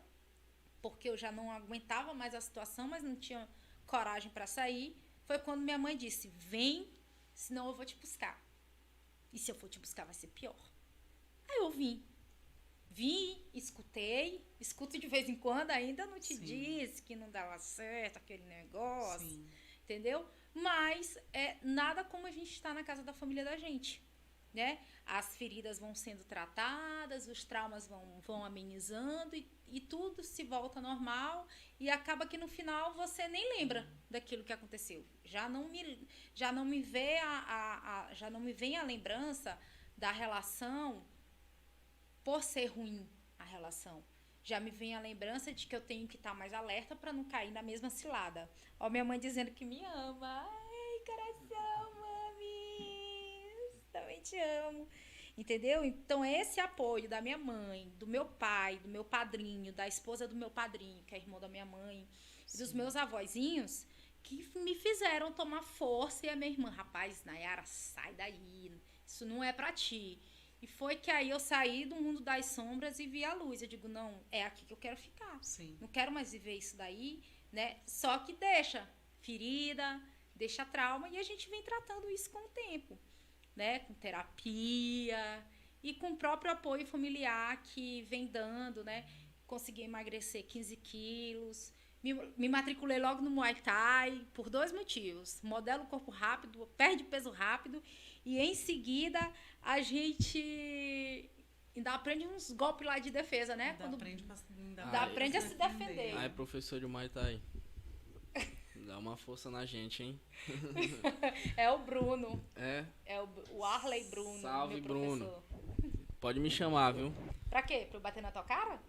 porque eu já não aguentava mais a situação, mas não tinha coragem para sair. Foi quando minha mãe disse, vem, senão eu vou te buscar. E se eu for te buscar, vai ser pior. Aí eu vim, escuto de vez em quando, ainda não te Sim. disse que não dava certo aquele negócio, Sim. entendeu? Mas nada como a gente estar na casa da família da gente, né? As feridas vão sendo tratadas, os traumas vão amenizando e tudo se volta normal e acaba que no final você nem lembra daquilo que aconteceu. Já não me vem a lembrança da relação por ser ruim a relação. Já me vem a lembrança de que eu tenho que estar mais alerta para não cair na mesma cilada. Ó, minha mãe dizendo que me ama. Ai, coração, mami. Também te amo. Entendeu? Então, esse apoio da minha mãe, do meu pai, do meu padrinho, da esposa do meu padrinho, que é irmão da minha mãe, e dos meus avózinhos, que me fizeram tomar força. E a minha irmã, rapaz, Nayara, sai daí. Isso não é pra ti. E foi que aí eu saí do mundo das sombras e vi a luz. Eu digo, não, é aqui que eu quero ficar. Sim. Não quero mais viver isso daí, né? Só que deixa ferida, deixa trauma, e a gente vem tratando isso com o tempo, né? Com terapia e com o próprio apoio familiar que vem dando, né? Consegui emagrecer 15 quilos, me matriculei logo no Muay Thai por 2 motivos. Modela o corpo rápido, perde peso rápido, e em seguida a gente ainda aprende uns golpes lá de defesa, né? Aprende a se defender. Ai, professor de Muay Thai. Dá uma força na gente, hein? É o Bruno. É? É o Arley Bruno. Salve, meu professor. Bruno. Pode me chamar, viu? Pra quê? Pra eu bater na tua cara?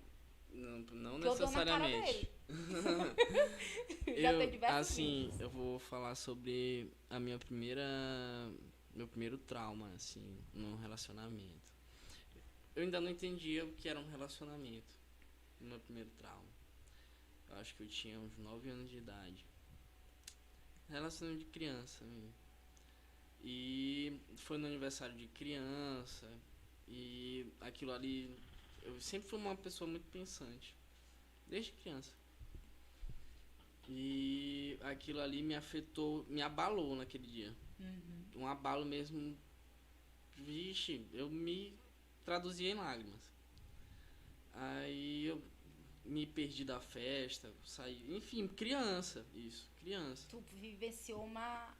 Não Que eu dou na cara necessariamente. dele. Já tem diversos assim, vídeos. eu vou falar sobre a meu primeiro trauma, assim, num relacionamento. Eu ainda não entendia o que era um relacionamento no meu primeiro trauma. Eu acho que eu tinha uns 9 anos de idade. Relacionamento de criança mesmo. E foi no aniversário de criança. E aquilo ali... Eu sempre fui uma pessoa muito pensante. Desde criança. E aquilo ali me afetou, me abalou naquele dia. Um abalo mesmo. Vixe, eu me traduzia em lágrimas. Aí eu me perdi da festa, saí. Enfim, criança. Tu vivenciou uma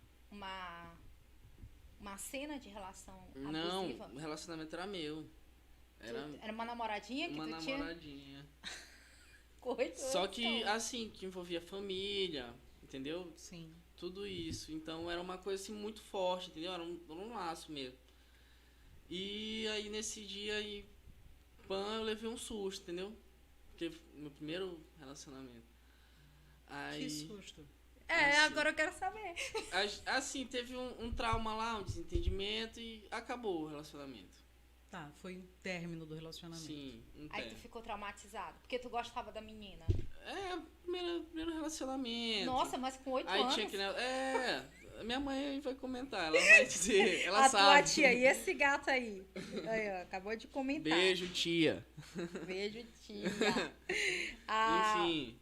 cena de relação abusiva? Não, o relacionamento era meu. Era uma namoradinha que uma tu tinha? namoradinha. Coisa. Só que, assim, que envolvia família, entendeu? Sim. Tudo isso. Então era uma coisa assim muito forte, entendeu? Era um laço mesmo. E aí nesse dia aí, eu levei um susto, entendeu? Porque meu primeiro relacionamento. Aí, Que susto. É, assim, agora eu quero saber. assim, teve um trauma lá, um desentendimento e acabou o relacionamento. Tá, foi o término do relacionamento. Sim, Aí tu ficou traumatizado, porque tu gostava da menina. primeiro relacionamento. Nossa, mas com 8 Aí anos? tinha que... Minha mãe vai comentar, ela vai dizer, ela a sabe. tua tia, e esse gato aí? Aí, ó, acabou de comentar. Beijo, tia. Beijo, tia. Ah, Enfim.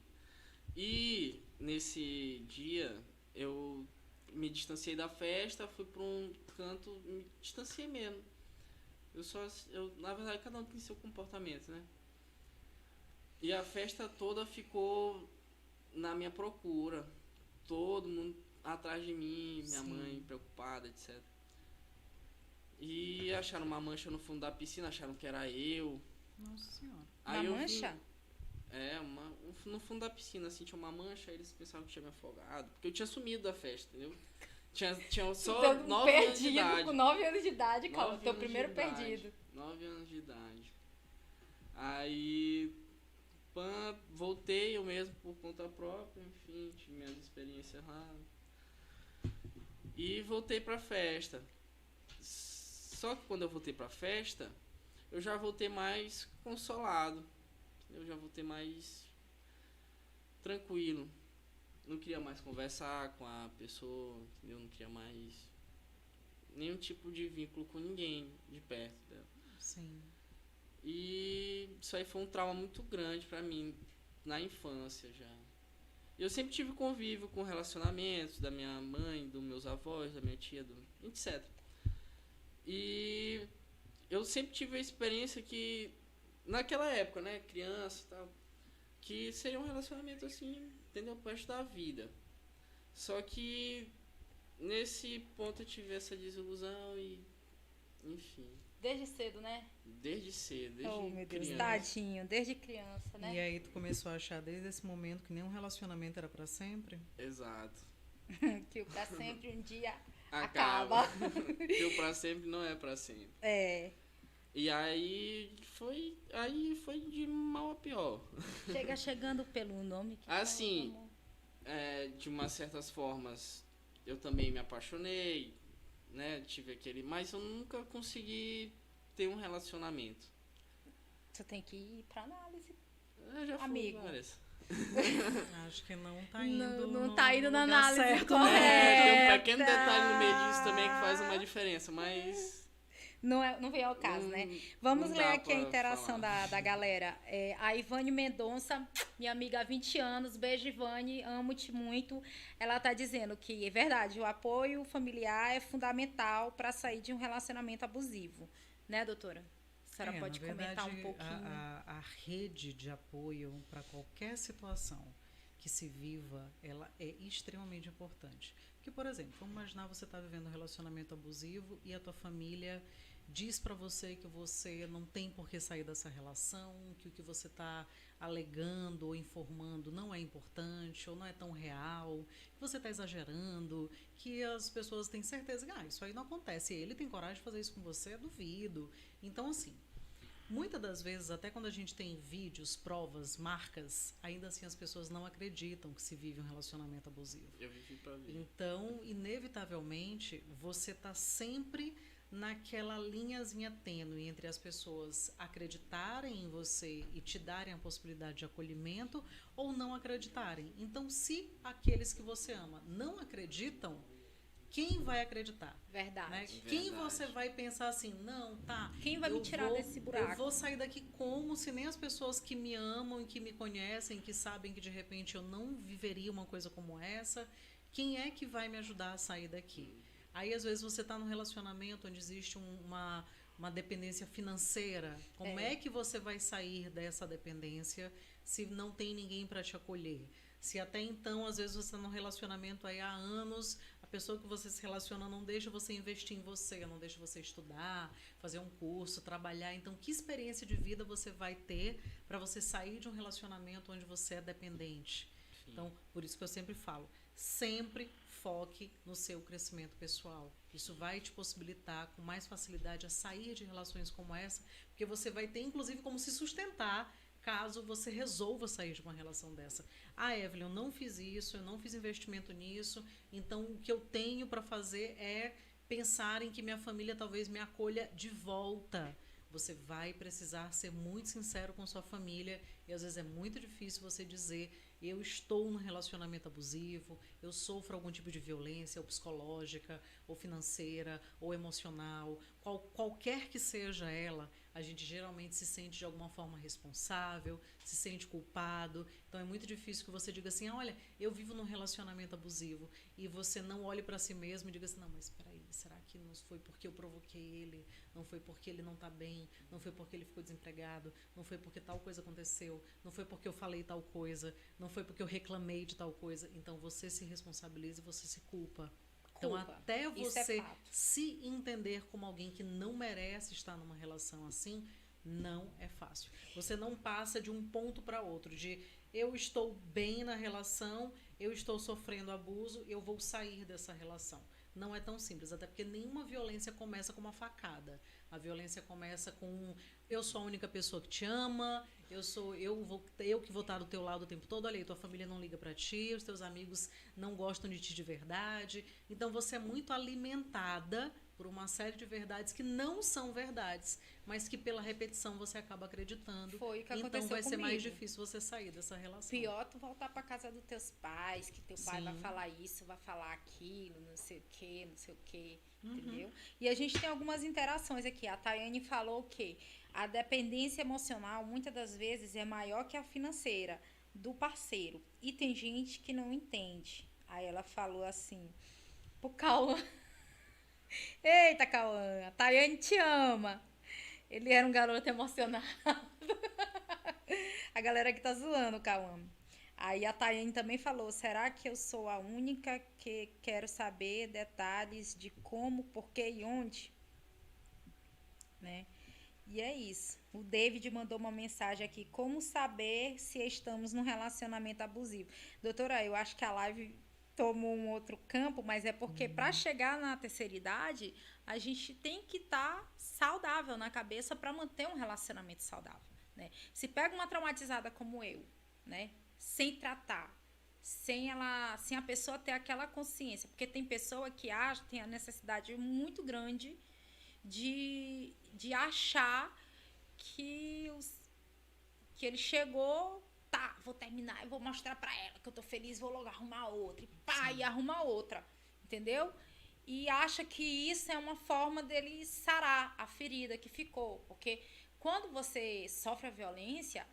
E nesse dia eu me distanciei da festa, fui para um canto, me distanciei mesmo. Na verdade, cada um tem seu comportamento, né? E a festa toda ficou na minha procura. Todo mundo atrás de mim, minha mãe preocupada, etc. E acharam uma mancha no fundo da piscina, acharam que era eu. Nossa Senhora. Aí uma eu vi- mancha? no fundo da piscina, assim, tinha uma mancha, aí eles pensavam que tinha me afogado. Porque eu tinha sumido da festa, entendeu? Tinha só Todo 9 anos de perdido, idade. com 9 anos de idade, calma, 9 teu anos de primeiro idade. perdido. 9 anos de idade. Aí, voltei eu mesmo por conta própria, enfim, tive minhas experiências lá. E voltei pra festa. Só que quando eu voltei pra festa, eu já voltei mais consolado. Eu já voltei mais tranquilo. Não queria mais conversar com a pessoa, entendeu? Não queria mais nenhum tipo de vínculo com ninguém de perto dela. Sim. E isso aí foi um trauma muito grande pra mim na infância já. Eu sempre tive convívio com relacionamentos da minha mãe, dos meus avós, da minha tia, etc. E eu sempre tive a experiência que, naquela época, né, criança e tal, que seria um relacionamento assim, entendeu? Pro resto da vida. Só que nesse ponto eu tive essa desilusão e, enfim, Desde cedo, né? desde cedo, desde Oh, meu Deus, criança. tadinho, desde criança, né? E aí tu começou a achar desde esse momento que nenhum relacionamento era pra sempre? Exato. Que o pra sempre um dia Acaba. acaba. Que o pra sempre não é pra sempre. É. E aí foi de mal a pior. Chega chegando pelo nome que Assim, fala, de umas certas formas, eu também me apaixonei, né? Tive aquele... Mas eu nunca consegui ter um relacionamento. você tem que ir pra análise. Eu já fui Amigo. várias. Acho que não tá indo. Não tá indo na lugar análise certo, correta. né? Tem um pequeno detalhe no meio disso também que faz uma diferença, mas... Não vem ao caso, né? Vamos não ler dá aqui a pra interação falar. da galera. A Ivane Mendonça, minha amiga há 20 anos. Beijo, Ivane. Amo-te muito. Ela tá dizendo que é verdade, o apoio familiar é fundamental para sair de um relacionamento abusivo. Né, doutora? A senhora pode na comentar verdade, um pouquinho. A rede de apoio para qualquer situação que se viva, ela é extremamente importante. Porque, por exemplo, vamos imaginar você está vivendo um relacionamento abusivo e a tua família diz para você que você não tem por que sair dessa relação, que o que você está alegando ou informando não é importante ou não é tão real, que você está exagerando, que as pessoas têm certeza que isso aí não acontece. E ele tem coragem de fazer isso com você, eu duvido. Então, assim, muitas das vezes, até quando a gente tem vídeos, provas, marcas, ainda assim as pessoas não acreditam que se vive um relacionamento abusivo. Eu vivi pra ver. Então, inevitavelmente, você está sempre naquela linhazinha tênue entre as pessoas acreditarem em você e te darem a possibilidade de acolhimento ou não acreditarem. Então, se aqueles que você ama não acreditam, quem vai acreditar? Verdade. Né? Verdade. Quem você vai pensar assim, não, tá. Quem vai me eu tirar desse buraco? Eu vou sair daqui como se nem as pessoas que me amam e que me conhecem, que sabem que de repente eu não viveria uma coisa como essa, quem é que vai me ajudar a sair daqui? Aí, às vezes, você está num relacionamento onde existe uma dependência financeira. Como é que você vai sair dessa dependência se não tem ninguém para te acolher? Se até então, às vezes, você está num relacionamento aí há anos, a pessoa que você se relaciona não deixa você investir em você, não deixa você estudar, fazer um curso, trabalhar. Então, que experiência de vida você vai ter para você sair de um relacionamento onde você é dependente? Sim. Então, por isso que eu sempre falo, sempre foque no seu crescimento pessoal. Isso vai te possibilitar com mais facilidade a sair de relações como essa, porque você vai ter, inclusive, como se sustentar caso você resolva sair de uma relação dessa. Ah, Evelyn, eu não fiz isso, eu não fiz investimento nisso, então o que eu tenho para fazer é pensar em que minha família talvez me acolha de volta. Você vai precisar ser muito sincero com sua família E às vezes é muito difícil você dizer, eu estou num relacionamento abusivo, eu sofro algum tipo de violência, ou psicológica, ou financeira, ou emocional, qualquer que seja ela, a gente geralmente se sente de alguma forma responsável, se sente culpado. Então é muito difícil que você diga assim, olha, eu vivo num relacionamento abusivo, e você não olhe para si mesmo e diga assim, não, mas espera aí, será que não foi porque eu provoquei ele, não foi porque ele não está bem, não foi porque ele ficou desempregado, não foi porque tal coisa aconteceu, não foi porque eu falei tal coisa, não foi porque eu reclamei de tal coisa. Então você se responsabiliza e você se culpa. Então, até você se entender como alguém que não merece estar numa relação assim, não é fácil. Você não passa de um ponto para outro, de eu estou bem na relação, eu estou sofrendo abuso, eu vou sair dessa relação. Não é tão simples, até porque nenhuma violência começa com uma facada. A violência começa com eu sou a única pessoa que te ama, eu que vou estar do teu lado o tempo todo, olha aí, tua família não liga pra ti, os teus amigos não gostam de ti de verdade. Então você é muito alimentada por uma série de verdades que não são verdades, mas que pela repetição você acaba acreditando. Foi o que então aconteceu vai ser mais comigo. difícil você sair dessa relação. Pior tu voltar pra casa dos teus pais, que teu pai Sim. vai falar isso, vai falar aquilo, não sei o que, entendeu? E a gente tem algumas interações aqui. A Tayane falou que a dependência emocional, muitas das vezes, é maior que a financeira do parceiro. E tem gente que não entende. Aí ela falou assim, pro Cauã. Eita, Cauã, a Tayane te ama. Ele era um garoto emocionado. A galera que tá zoando o Cauã. Aí a Tayane também falou, será que eu sou a única que quero saber detalhes de como, porquê e onde? Né? E é isso. O David mandou uma mensagem aqui, como saber se estamos num relacionamento abusivo? Doutora, eu acho que a live tomou um outro campo, mas é porque para chegar na terceira idade, a gente tem que estar saudável na cabeça para manter um relacionamento saudável, né? Se pega uma traumatizada como eu, né, sem tratar, sem a pessoa ter aquela consciência, porque tem pessoa que tem a necessidade muito grande de achar que ele chegou, tá, vou terminar, eu vou mostrar pra ela que eu tô feliz, vou logo arrumar outra. E pá, e arruma outra. Entendeu? E acha que isso é uma forma dele sarar a ferida que ficou. Porque quando você sofre a violência,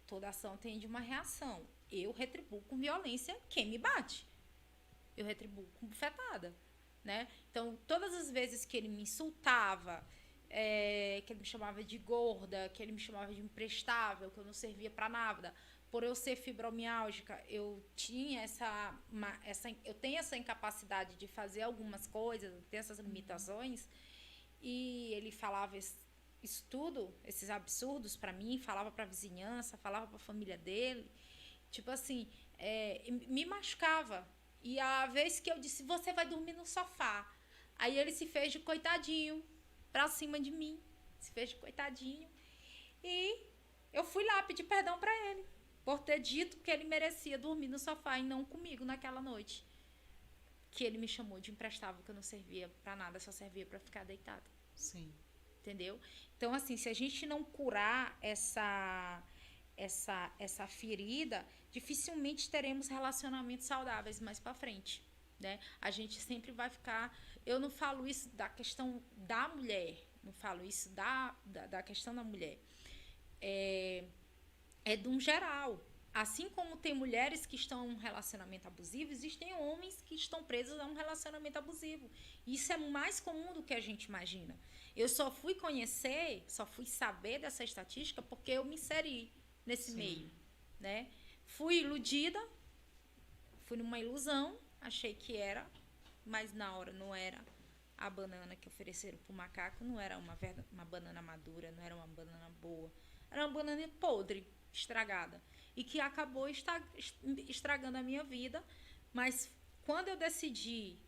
toda ação tem de uma reação. Eu retribuo com violência quem me bate. Eu retribuo com bufetada, né? Então, todas as vezes que ele me insultava, que ele me chamava de gorda, que ele me chamava de imprestável, que eu não servia para nada, por eu ser fibromialgica, eu tinha eu tenho essa incapacidade de fazer algumas coisas, ter essas limitações, e ele falava isso tudo, esses absurdos para mim, falava para a vizinhança, falava para a família dele, tipo assim, me machucava. E a vez que eu disse, você vai dormir no sofá, aí ele se fez de coitadinho pra cima de mim, se fez de coitadinho, e eu fui lá pedir perdão pra ele por ter dito que ele merecia dormir no sofá e não comigo naquela noite, que ele me chamou de imprestável, que eu não servia pra nada, só servia pra ficar deitada. Sim. Entendeu? Então, assim, se a gente não curar essa ferida, dificilmente teremos relacionamentos saudáveis mais pra frente, né? A gente sempre vai ficar... Eu não falo isso da questão da mulher, não falo isso da questão da mulher. É de um geral. Assim como tem mulheres que estão em um relacionamento abusivo, existem homens que estão presos a um relacionamento abusivo. Isso é mais comum do que a gente imagina. Eu só fui saber dessa estatística porque eu me inseri nesse meio, né? Fui iludida, fui numa ilusão, achei que era, mas na hora não era a banana que ofereceram pro macaco, não era uma banana madura, não era uma banana boa, era uma banana podre, estragada, e que acabou estragando a minha vida. Mas quando eu decidi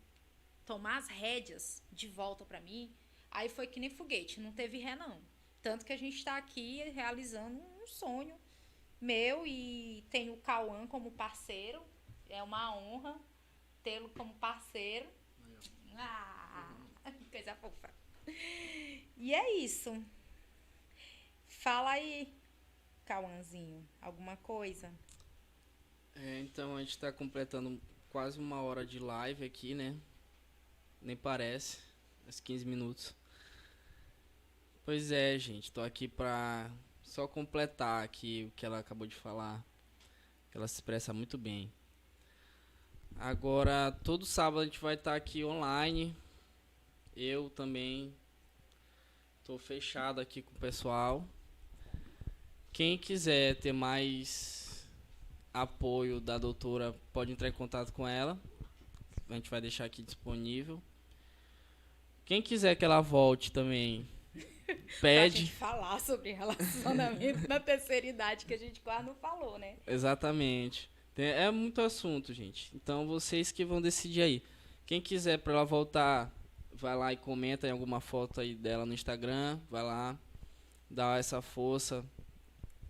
tomar as rédeas de volta para mim, aí foi que nem foguete, não teve ré não. Tanto que a gente está aqui realizando um sonho meu, e tenho o Cauã como parceiro, é uma honra tê-lo como parceiro. Coisa fofa. E é isso. Fala aí. Cauãzinho? Alguma coisa? Então a gente tá completando quase 1 hora de live aqui, né? Nem parece. Uns 15 minutos. Pois é, gente. Tô aqui pra só completar aqui o que ela acabou de falar. Que ela se expressa muito bem. Agora, todo sábado a gente vai estar aqui online. Eu também tô fechado aqui com o pessoal. Quem quiser ter mais apoio da doutora, pode entrar em contato com ela. A gente vai deixar aqui disponível. Quem quiser que ela volte também, Pra pede. gente falar sobre relacionamento na terceira idade, que a gente quase não falou, né? Exatamente. É muito assunto, gente. Então vocês que vão decidir aí. Quem quiser pra ela voltar, vai lá e comenta em alguma foto aí dela no Instagram. Vai lá, dá essa força.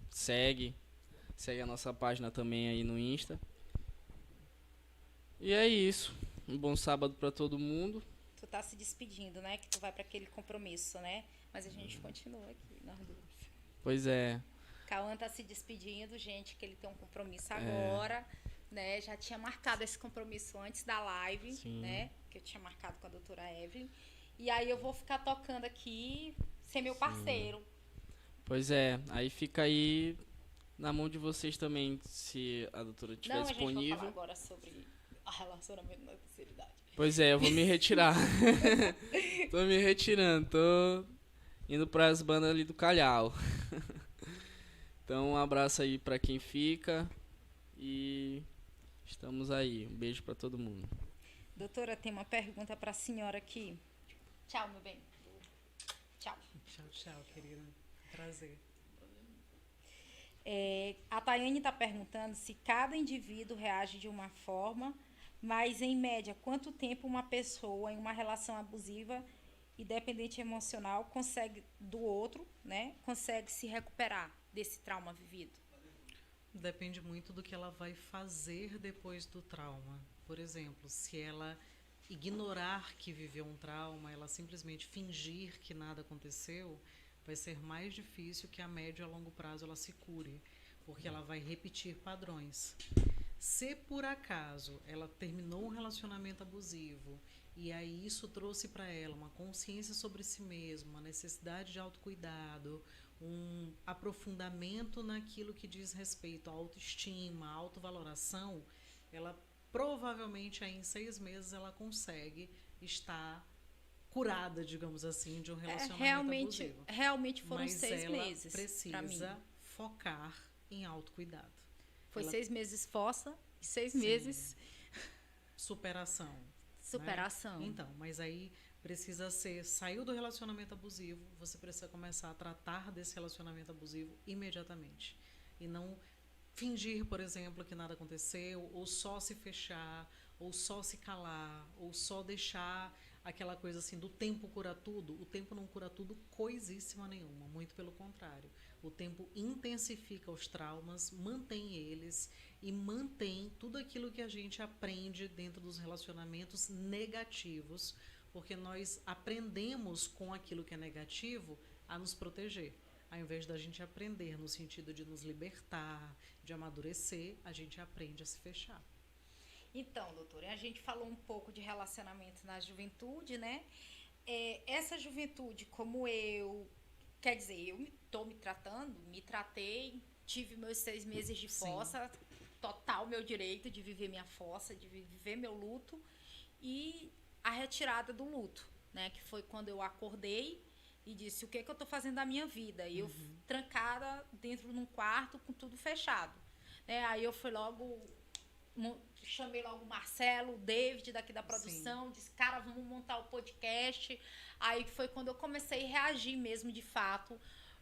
Segue a nossa página também aí no Insta. E é isso. Um bom sábado pra todo mundo. Tu tá se despedindo, né? Que tu vai pra aquele compromisso, né? Mas a gente continua aqui, nós duas. Pois é. Cauã tá se despedindo, gente, que ele tem um compromisso agora, né? Já tinha marcado esse compromisso antes da live, Sim. né? Que eu tinha marcado com a doutora Evelyn. E aí eu vou ficar tocando aqui, ser meu parceiro. Pois é. Aí fica aí na mão de vocês também, se a doutora estiver Não, a gente vai disponível. falar agora sobre o relacionamento na terceira idade. Pois é, eu vou me retirar. Tô me retirando, tô indo pras bandas ali do Calhau. Então, um abraço aí pra quem fica e estamos aí. Um beijo pra todo mundo. Doutora, tem uma pergunta pra senhora aqui. Tchau, meu bem. Tchau. Tchau, tchau, querida. Prazer. A Tayane está perguntando se cada indivíduo reage de uma forma, mas, em média, quanto tempo uma pessoa em uma relação abusiva e dependente emocional consegue do outro, né? Consegue se recuperar desse trauma vivido? Depende muito do que ela vai fazer depois do trauma. Por exemplo, se ela ignorar que viveu um trauma, ela simplesmente fingir que nada aconteceu, vai ser mais difícil que a médio e a longo prazo ela se cure, porque ela vai repetir padrões. Se por acaso ela terminou um relacionamento abusivo e aí isso trouxe para ela uma consciência sobre si mesma, uma necessidade de autocuidado, um aprofundamento naquilo que diz respeito à autoestima, à autovaloração, ela provavelmente aí em 6 meses ela consegue estar curada, digamos assim, de um relacionamento abusivo. Realmente foram Mas 6 ela meses para mim. precisa focar em autocuidado. Foi ela- 6 meses força e 6 Sim. meses Superação. superação. Né? Então, mas aí precisa ser, saiu do relacionamento abusivo, você precisa começar a tratar desse relacionamento abusivo imediatamente. E não fingir, por exemplo, que nada aconteceu, ou só se fechar, ou só se calar, ou só deixar aquela coisa assim, do tempo cura tudo. O tempo não cura tudo coisíssima nenhuma, muito pelo contrário. O tempo intensifica os traumas, mantém eles e mantém tudo aquilo que a gente aprende dentro dos relacionamentos negativos, porque nós aprendemos com aquilo que é negativo a nos proteger. Ao invés da gente aprender no sentido de nos libertar, de amadurecer, a gente aprende a se fechar. Então, doutora, a gente falou um pouco de relacionamento na juventude, né? Essa juventude, como eu, quer dizer, eu estou me tratando, me tratei, tive meus 6 meses de Sim. fossa, total meu direito de viver minha fossa, de viver meu luto, e a retirada do luto, né? Que foi quando eu acordei e disse, o que é que eu estou fazendo da minha vida? E eu trancada dentro de um quarto com tudo fechado, né? Aí eu fui logo... chamei logo o Marcelo, o David daqui da produção, disse, cara, vamos montar o podcast. Aí foi quando eu comecei a reagir mesmo, de fato,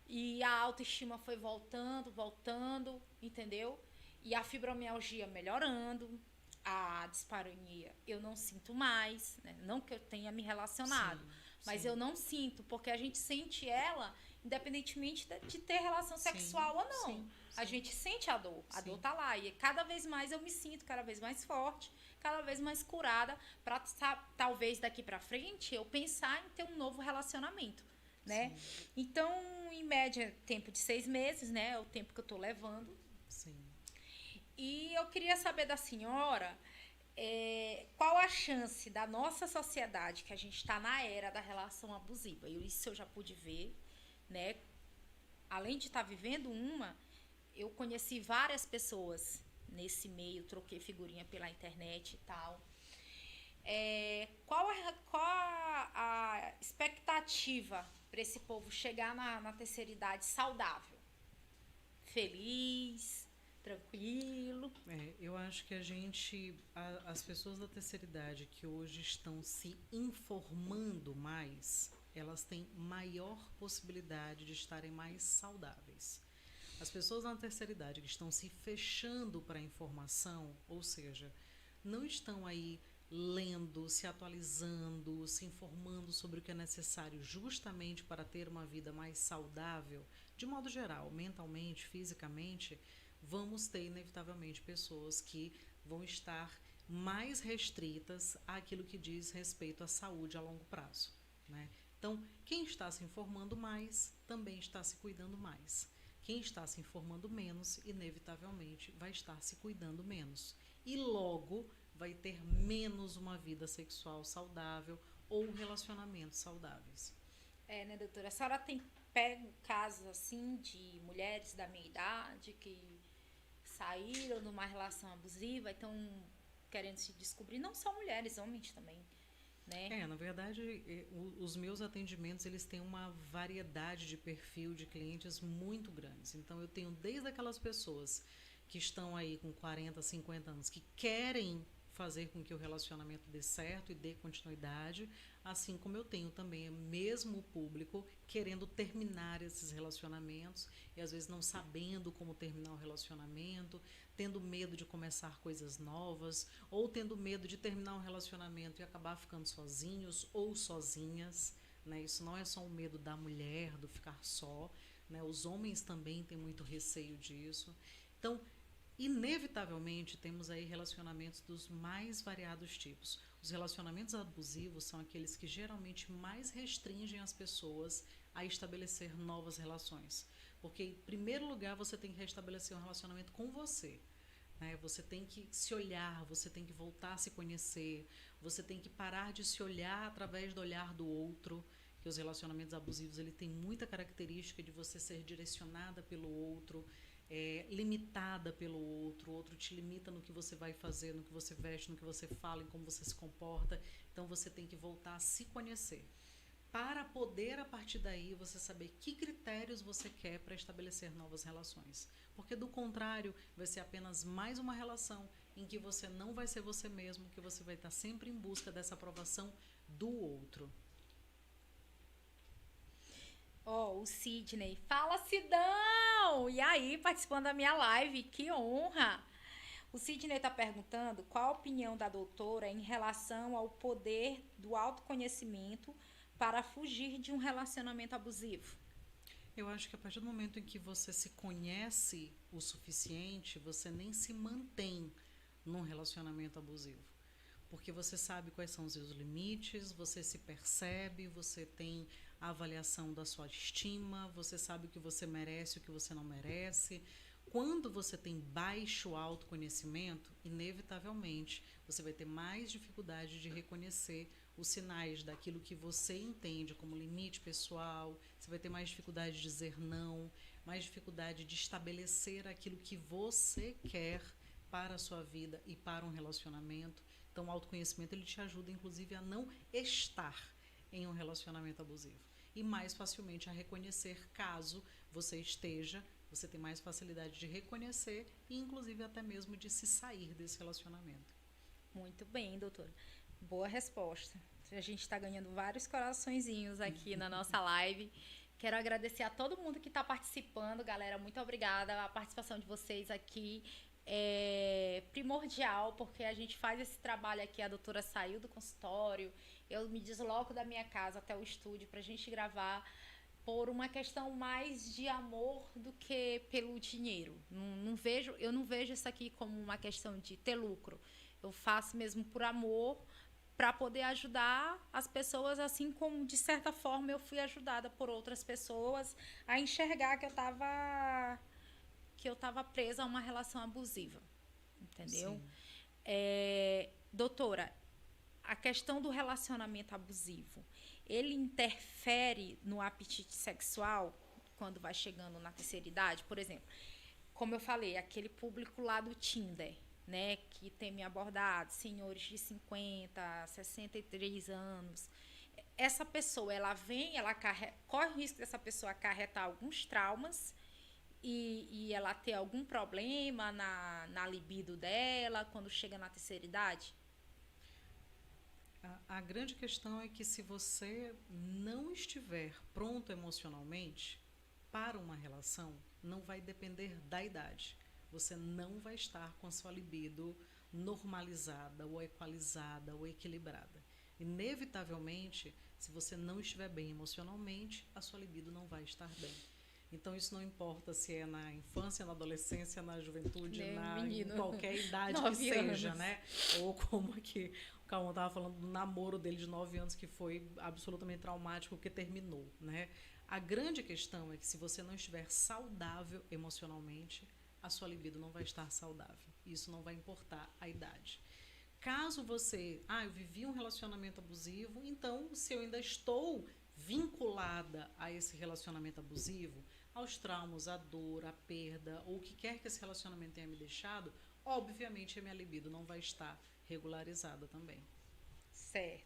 e a autoestima foi voltando, entendeu? E a fibromialgia melhorando, a dispareunia eu não sinto mais, né? Não que eu tenha me relacionado, mas eu não sinto, porque a gente sente ela independentemente de ter relação sexual ou não. A gente sente a dor tá lá. E cada vez mais eu me sinto cada vez mais forte, cada vez mais curada, para talvez daqui para frente eu pensar em ter um novo relacionamento, né? Então, em média, tempo de 6 meses, né? É o tempo que eu estou levando. Sim. E eu queria saber da senhora qual a chance da nossa sociedade, que a gente está na era da relação abusiva. Isso eu já pude ver, né? Além de estar vivendo uma, eu conheci várias pessoas nesse meio, troquei figurinha pela internet e tal. Qual a expectativa para esse povo chegar na terceira idade saudável? Feliz, tranquilo? Eu acho que as pessoas da terceira idade que hoje estão se informando mais, elas têm maior possibilidade de estarem mais saudáveis. As pessoas na terceira idade que estão se fechando para a informação, ou seja, não estão aí lendo, se atualizando, se informando sobre o que é necessário justamente para ter uma vida mais saudável, de modo geral, mentalmente, fisicamente, vamos ter inevitavelmente pessoas que vão estar mais restritas àquilo que diz respeito à saúde a longo prazo, né? Então, quem está se informando mais também está se cuidando mais. Quem está se informando menos, inevitavelmente, vai estar se cuidando menos. E logo vai ter menos uma vida sexual saudável ou relacionamentos saudáveis. Né, doutora? A senhora tem pego casos, assim, de mulheres da minha idade que saíram de uma relação abusiva e estão querendo se descobrir, não só mulheres, homens também, né? Na verdade, os meus atendimentos, eles têm uma variedade de perfil de clientes muito grandes. Então, eu tenho desde aquelas pessoas que estão aí com 40, 50 anos, que querem fazer com que o relacionamento dê certo e dê continuidade, assim como eu tenho também o mesmo público querendo terminar esses relacionamentos e às vezes não sabendo como terminar o relacionamento, tendo medo de começar coisas novas ou tendo medo de terminar um relacionamento e acabar ficando sozinhos ou sozinhas, né? Isso não é só um medo da mulher, do ficar só, né? Os homens também têm muito receio disso. Então, inevitavelmente, temos aí relacionamentos dos mais variados tipos. Os relacionamentos abusivos são aqueles que geralmente mais restringem as pessoas a estabelecer novas relações. Porque, em primeiro lugar, você tem que restabelecer um relacionamento com você, né? Você tem que se olhar, você tem que voltar a se conhecer, você tem que parar de se olhar através do olhar do outro, que os relacionamentos abusivos ele tem muita característica de você ser direcionada pelo outro, limitada pelo outro, o outro te limita no que você vai fazer, no que você veste, no que você fala, em como você se comporta. Então você tem que voltar a se conhecer para poder, a partir daí, você saber que critérios você quer para estabelecer novas relações. Porque, do contrário, vai ser apenas mais uma relação em que você não vai ser você mesmo, que você vai estar sempre em busca dessa aprovação do outro. O Sidney. Fala, Sidão! E aí, participando da minha live, que honra! O Sidney está perguntando qual a opinião da doutora em relação ao poder do autoconhecimento para fugir de um relacionamento abusivo. Eu acho que a partir do momento em que você se conhece o suficiente, você nem se mantém num relacionamento abusivo. Porque você sabe quais são os seus limites, você se percebe, você tem a avaliação da sua estima, você sabe o que você merece e o que você não merece. Quando você tem baixo autoconhecimento, inevitavelmente, você vai ter mais dificuldade de reconhecer os sinais daquilo que você entende como limite pessoal, você vai ter mais dificuldade de dizer não, mais dificuldade de estabelecer aquilo que você quer para a sua vida e para um relacionamento. Então, o autoconhecimento ele te ajuda, inclusive, a não estar em um relacionamento abusivo. E mais facilmente a reconhecer caso você esteja, você tem mais facilidade de reconhecer e, inclusive, até mesmo de se sair desse relacionamento. Muito bem, doutora. Boa resposta. A gente está ganhando vários coraçõezinhos aqui na nossa live. Quero agradecer a todo mundo que está participando, galera. Muito obrigada. A participação de vocês aqui é primordial, porque a gente faz esse trabalho aqui. A doutora saiu do consultório, eu me desloco da minha casa até o estúdio para a gente gravar por uma questão mais de amor do que pelo dinheiro. Eu não vejo isso aqui como uma questão de ter lucro. Eu faço mesmo por amor, para poder ajudar as pessoas, assim como, de certa forma, eu fui ajudada por outras pessoas a enxergar que eu estava presa a uma relação abusiva, entendeu? Doutora, a questão do relacionamento abusivo, ele interfere no apetite sexual quando vai chegando na terceira idade? Por exemplo, como eu falei, aquele público lá do Tinder, né, que tem me abordado, senhores de 50, 63 anos. Essa pessoa, ela vem, corre o risco dessa pessoa acarretar alguns traumas e ela ter algum problema na libido dela quando chega na terceira idade? A grande questão é que se você não estiver pronto emocionalmente para uma relação, não vai depender da idade. Você não vai estar com a sua libido normalizada, ou equalizada, ou equilibrada. Inevitavelmente, se você não estiver bem emocionalmente, a sua libido não vai estar bem. Então, isso não importa se é na infância, na adolescência, na juventude, em qualquer idade que seja, né? Ou como aqui o Cauã estava falando do namoro dele de 9 anos, que foi absolutamente traumático, porque terminou, né? A grande questão é que se você não estiver saudável emocionalmente, a sua libido não vai estar saudável. Isso não vai importar a idade. Caso você, eu vivi um relacionamento abusivo, então, se eu ainda estou vinculada a esse relacionamento abusivo, aos traumas, à dor, à perda, ou o que quer que esse relacionamento tenha me deixado, obviamente a minha libido não vai estar regularizada também. Certo.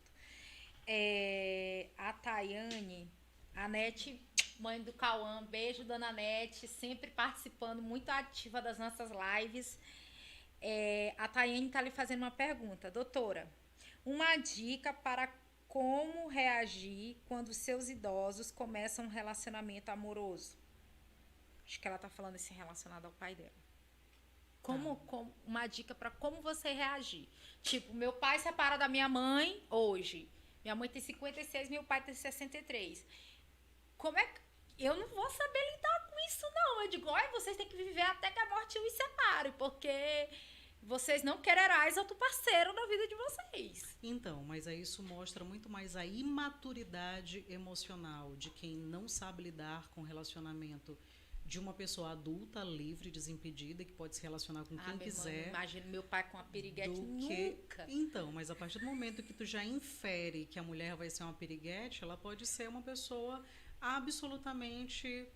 A Tayane, a Nete, mãe do Cauã, beijo, dona Nete, sempre participando, muito ativa das nossas lives. A Tayane está lhe fazendo uma pergunta. Doutora, uma dica para como reagir quando seus idosos começam um relacionamento amoroso? Acho que ela está falando assim relacionado ao pai dela. Uma dica para como você reagir. Tipo, meu pai separa da minha mãe hoje. Minha mãe tem 56, meu pai tem 63. Como é que... Eu não vou saber lidar com isso, não. Eu digo, vocês têm que viver até que a morte os separe, porque vocês não quererás outro parceiro na vida de vocês. Então, mas aí isso mostra muito mais a imaturidade emocional de quem não sabe lidar com o relacionamento de uma pessoa adulta, livre, desimpedida, que pode se relacionar com quem quiser. Imagina meu pai com uma piriguete nunca. Então, mas a partir do momento que tu já infere que a mulher vai ser uma piriguete, ela pode ser uma pessoa absolutamente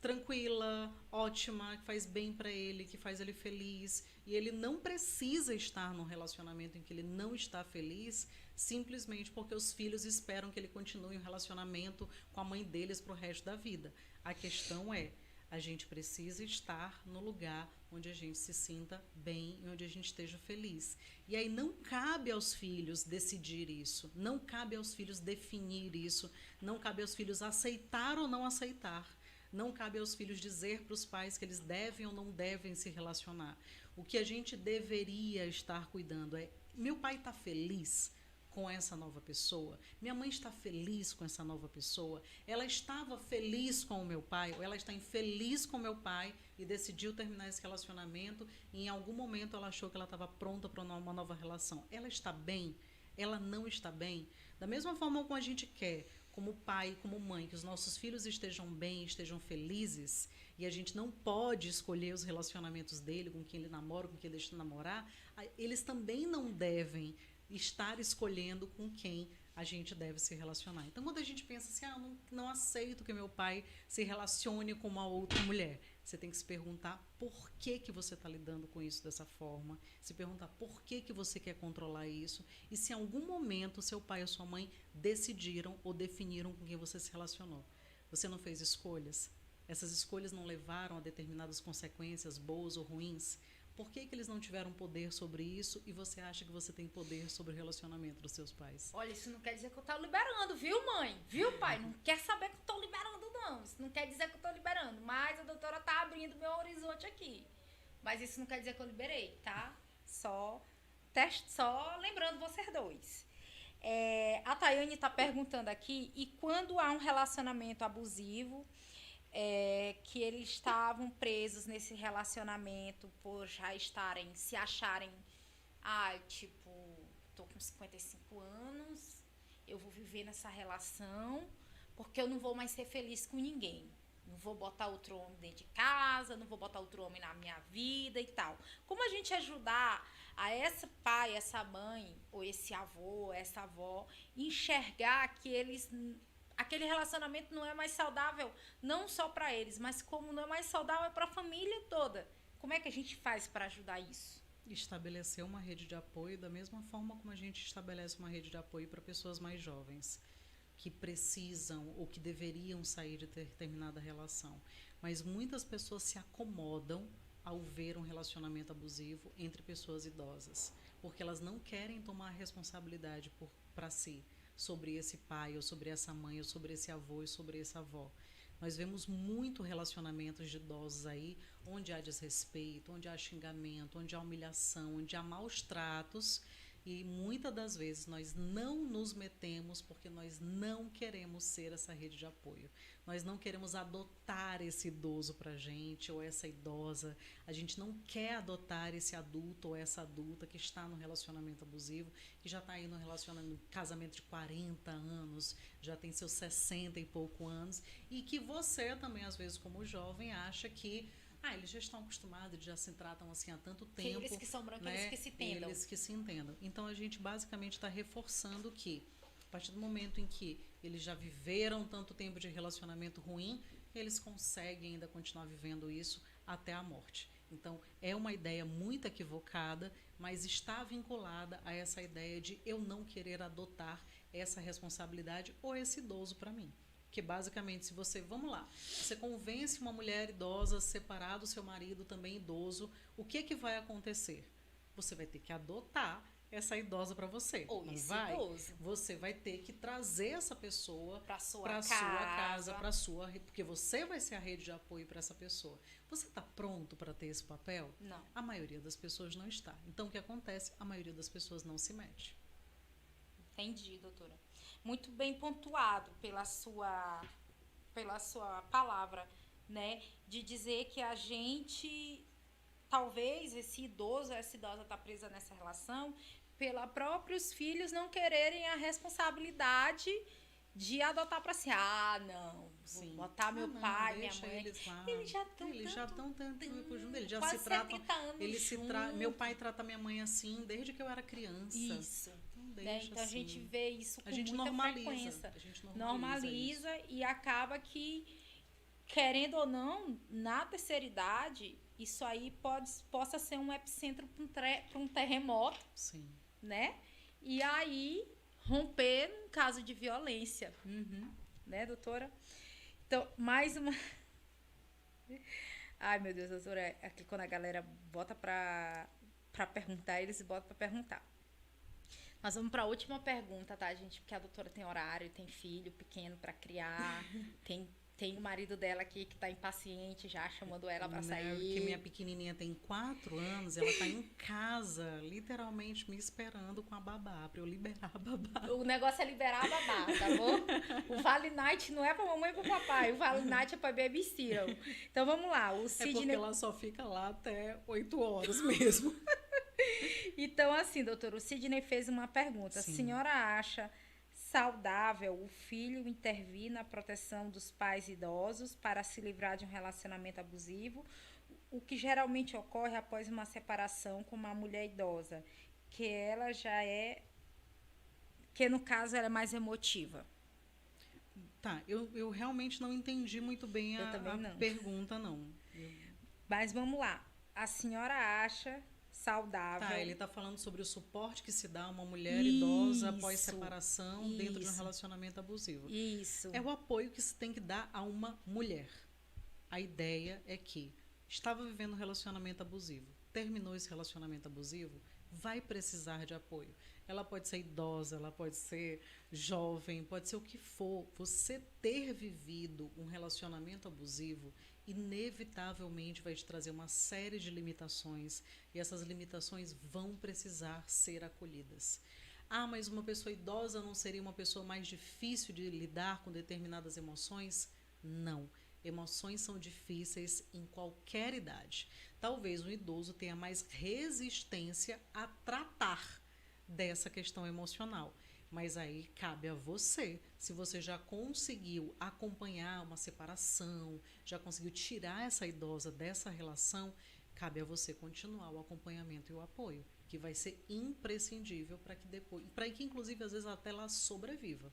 tranquila, ótima, que faz bem para ele, que faz ele feliz, e ele não precisa estar num relacionamento em que ele não está feliz, simplesmente porque os filhos esperam que ele continue um relacionamento com a mãe deles para o resto da vida. A questão é, a gente precisa estar no lugar onde a gente se sinta bem e onde a gente esteja feliz. E aí não cabe aos filhos decidir isso, não cabe aos filhos definir isso, não cabe aos filhos aceitar ou não aceitar, não cabe aos filhos dizer para os pais que eles devem ou não devem se relacionar. O que a gente deveria estar cuidando é, meu pai está feliz com essa nova pessoa? Minha mãe está feliz com essa nova pessoa? Ela estava feliz com o meu pai? Ou ela está infeliz com o meu pai e decidiu terminar esse relacionamento e em algum momento ela achou que ela estava pronta para uma nova relação? Ela está bem? Ela não está bem? Da mesma forma como a gente quer, como pai, como mãe, que os nossos filhos estejam bem, estejam felizes, e a gente não pode escolher os relacionamentos dele, com quem ele namora, com quem ele deixa de namorar, eles também não devem estar escolhendo com quem a gente deve se relacionar. Então, quando a gente pensa assim, não aceito que meu pai se relacione com uma outra mulher, você tem que se perguntar por que você está lidando com isso dessa forma, se perguntar por que você quer controlar isso, e se em algum momento seu pai ou sua mãe decidiram ou definiram com quem você se relacionou. Você não fez escolhas? Essas escolhas não levaram a determinadas consequências, boas ou ruins? Por que eles não tiveram poder sobre isso e você acha que você tem poder sobre o relacionamento dos seus pais? Olha, isso não quer dizer que eu estou liberando, viu, mãe? Viu, pai? Não quer saber que eu estou liberando, não. Isso não quer dizer que eu estou liberando. Mas a doutora está abrindo meu horizonte aqui. Mas isso não quer dizer que eu liberei, tá? Só lembrando vocês dois. A Tayane está perguntando aqui, e quando há um relacionamento abusivo, que eles estavam presos nesse relacionamento por já se acharem, tipo, tô com com 55 anos, eu vou viver nessa relação, porque eu não vou mais ser feliz com ninguém. Não vou botar outro homem dentro de casa, não vou botar outro homem na minha vida e tal. Como a gente ajudar a esse pai, essa mãe, ou esse avô, essa avó, enxergar que aquele relacionamento não é mais saudável, não só para eles, mas como não é mais saudável para a família toda. Como é que a gente faz para ajudar isso? Estabelecer uma rede de apoio da mesma forma como a gente estabelece uma rede de apoio para pessoas mais jovens, que precisam ou que deveriam sair de determinada relação. Mas muitas pessoas se acomodam ao ver um relacionamento abusivo entre pessoas idosas, porque elas não querem tomar a responsabilidade para si, sobre esse pai, ou sobre essa mãe, ou sobre esse avô, e sobre essa avó. Nós vemos muito relacionamentos de idosos aí, onde há desrespeito, onde há xingamento, onde há humilhação, onde há maus tratos, e muitas das vezes nós não nos metemos porque nós não queremos ser essa rede de apoio. Nós não queremos adotar esse idoso para a gente, ou essa idosa. A gente não quer adotar esse adulto ou essa adulta que está no relacionamento abusivo, que já está aí no relacionamento, casamento de 40 anos, já tem seus 60 e pouco anos, e que você também, às vezes, como jovem, acha que eles já estão acostumados, eles já se tratam assim há tanto tempo. Eles que são brancos, né? eles que se entendam. Eles que se entendam. Então, a gente basicamente está reforçando que, a partir do momento em que eles já viveram tanto tempo de relacionamento ruim, eles conseguem ainda continuar vivendo isso até a morte. Então, é uma ideia muito equivocada, mas está vinculada a essa ideia de eu não querer adotar essa responsabilidade ou esse idoso para mim. Que basicamente, se você, vamos lá, você convence uma mulher idosa a separar do seu marido também idoso, o que vai acontecer? Você vai ter que adotar essa idosa para você. Ou não esse vai? idoso. Você vai ter que trazer essa pessoa para sua casa, para sua, porque você vai ser a rede de apoio para essa pessoa. Você está pronto para ter esse papel? Não. A maioria das pessoas não está. Então, o que acontece? A maioria das pessoas não se mete. Entendi, doutora. Muito bem pontuado pela sua palavra, né? De dizer que a gente, talvez esse idoso, essa idosa está presa nessa relação pela próprios filhos não quererem a responsabilidade de adotar para si. Não, Sim. vou botar meu pai, minha mãe. Eles lá. Eles já estão tanto tempo juntos, eles já quase se tratam. 70 anos Meu pai trata minha mãe assim desde que eu era criança. Isso. Deixa Então a assim. gente vê isso com a gente muita normaliza, frequência. A gente normaliza e acaba que, querendo ou não, na terceira idade, isso aí possa ser um epicentro para um terremoto. Sim. Né? E aí romper num caso de violência. Né, doutora? Então, mais uma... Ai, meu Deus, doutora, é que quando a galera bota para perguntar, eles botam para perguntar. Nós vamos para a última pergunta, tá, gente? Porque a doutora tem horário, tem filho pequeno para criar, tem o marido dela aqui que tá impaciente já, chamando ela para sair. Porque minha pequenininha tem 4 anos, ela tá em casa, literalmente me esperando com a babá, para eu liberar a babá. O negócio é liberar a babá, tá bom? O Vale Night não é para mamãe e para papai, o Vale Night é para babysitter. Então vamos lá, o Sidney... É porque ela só fica lá até 8 horas mesmo. Então, assim, doutor, o Sidney fez uma pergunta. Sim. A senhora acha saudável o filho intervir na proteção dos pais idosos para se livrar de um relacionamento abusivo, o que geralmente ocorre após uma separação com uma mulher idosa, que ela já é... que no caso ela é mais emotiva? Tá, eu realmente não entendi muito bem a pergunta, não. Mas vamos lá. A senhora acha... saudável. Tá, ele está falando sobre o suporte que se dá a uma mulher idosa após separação dentro de um relacionamento abusivo. Isso. É o apoio que se tem que dar a uma mulher. A ideia é que estava vivendo um relacionamento abusivo, terminou esse relacionamento abusivo, vai precisar de apoio. Ela pode ser idosa, ela pode ser jovem, pode ser o que for. Você ter vivido um relacionamento abusivo inevitavelmente vai te trazer uma série de limitações e essas limitações vão precisar ser acolhidas. Mas uma pessoa idosa não seria uma pessoa mais difícil de lidar com determinadas emoções? Não. Emoções são difíceis em qualquer idade. Talvez um idoso tenha mais resistência a tratar, dessa questão emocional. Mas aí cabe a você, se você já conseguiu acompanhar uma separação, já conseguiu tirar essa idosa dessa relação, cabe a você continuar o acompanhamento e o apoio, que vai ser imprescindível para que inclusive às vezes até ela sobreviva.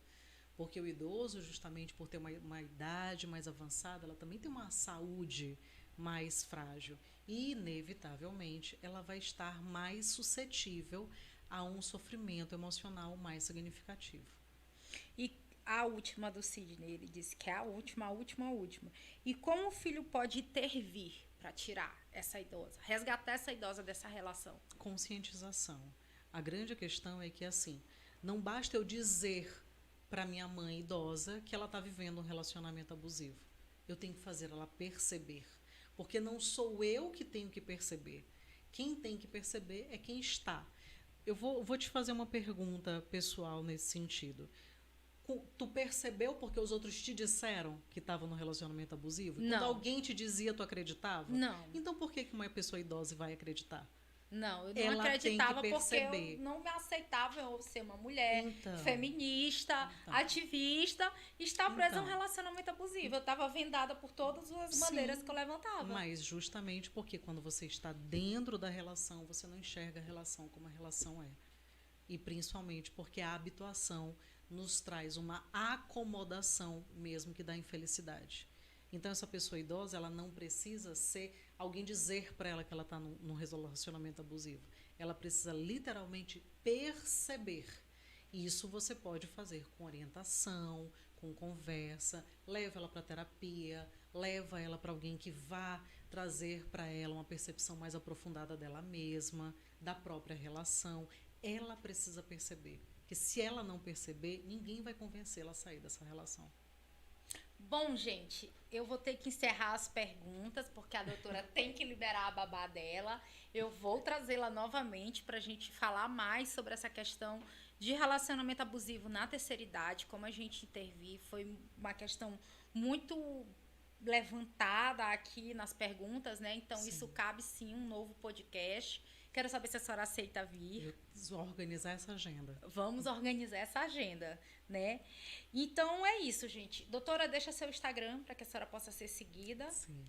Porque o idoso, justamente por ter uma idade mais avançada, ela também tem uma saúde mais frágil e, inevitavelmente, ela vai estar mais suscetível a um sofrimento emocional mais significativo. E a última do Sidney, ele disse que é a última. E como o filho pode intervir para tirar essa idosa, resgatar essa idosa dessa relação? Conscientização. A grande questão é que, assim, não basta eu dizer para minha mãe idosa que ela está vivendo um relacionamento abusivo. Eu tenho que fazer ela perceber. Porque não sou eu que tenho que perceber. Quem tem que perceber é quem está. Eu vou te fazer uma pergunta pessoal nesse sentido. Tu percebeu porque os outros te disseram que estava no relacionamento abusivo? Não. Quando alguém te dizia, tu acreditava? Não. Então por que uma pessoa idosa vai acreditar? Não, eu não Ela acreditava tem que porque eu perceber. não me aceitava eu ser uma mulher Então. feminista, ativista, e estar presa a um relacionamento abusivo. Eu estava vendada por todas as bandeiras que eu levantava. Mas justamente porque quando você está dentro da relação, você não enxerga a relação como a relação é. E principalmente porque a habituação nos traz uma acomodação mesmo que da infelicidade. Então, essa pessoa idosa, ela não precisa ser alguém dizer para ela que ela está num relacionamento abusivo. Ela precisa literalmente perceber. E isso você pode fazer com orientação, com conversa, leva ela para terapia, leva ela para alguém que vá trazer para ela uma percepção mais aprofundada dela mesma, da própria relação. Ela precisa perceber. Porque se ela não perceber, ninguém vai convencê-la a sair dessa relação. Bom, gente, eu vou ter que encerrar as perguntas, porque a doutora tem que liberar a babá dela. Eu vou trazê-la novamente para a gente falar mais sobre essa questão de relacionamento abusivo na terceira idade, como a gente intervir. Foi uma questão muito levantada aqui nas perguntas, né? Então, isso cabe sim um novo podcast. Quero saber se a senhora aceita vir. Organizar essa agenda. Vamos organizar essa agenda, né? Então, é isso, gente. Doutora, deixa seu Instagram para que a senhora possa ser seguida. Sim.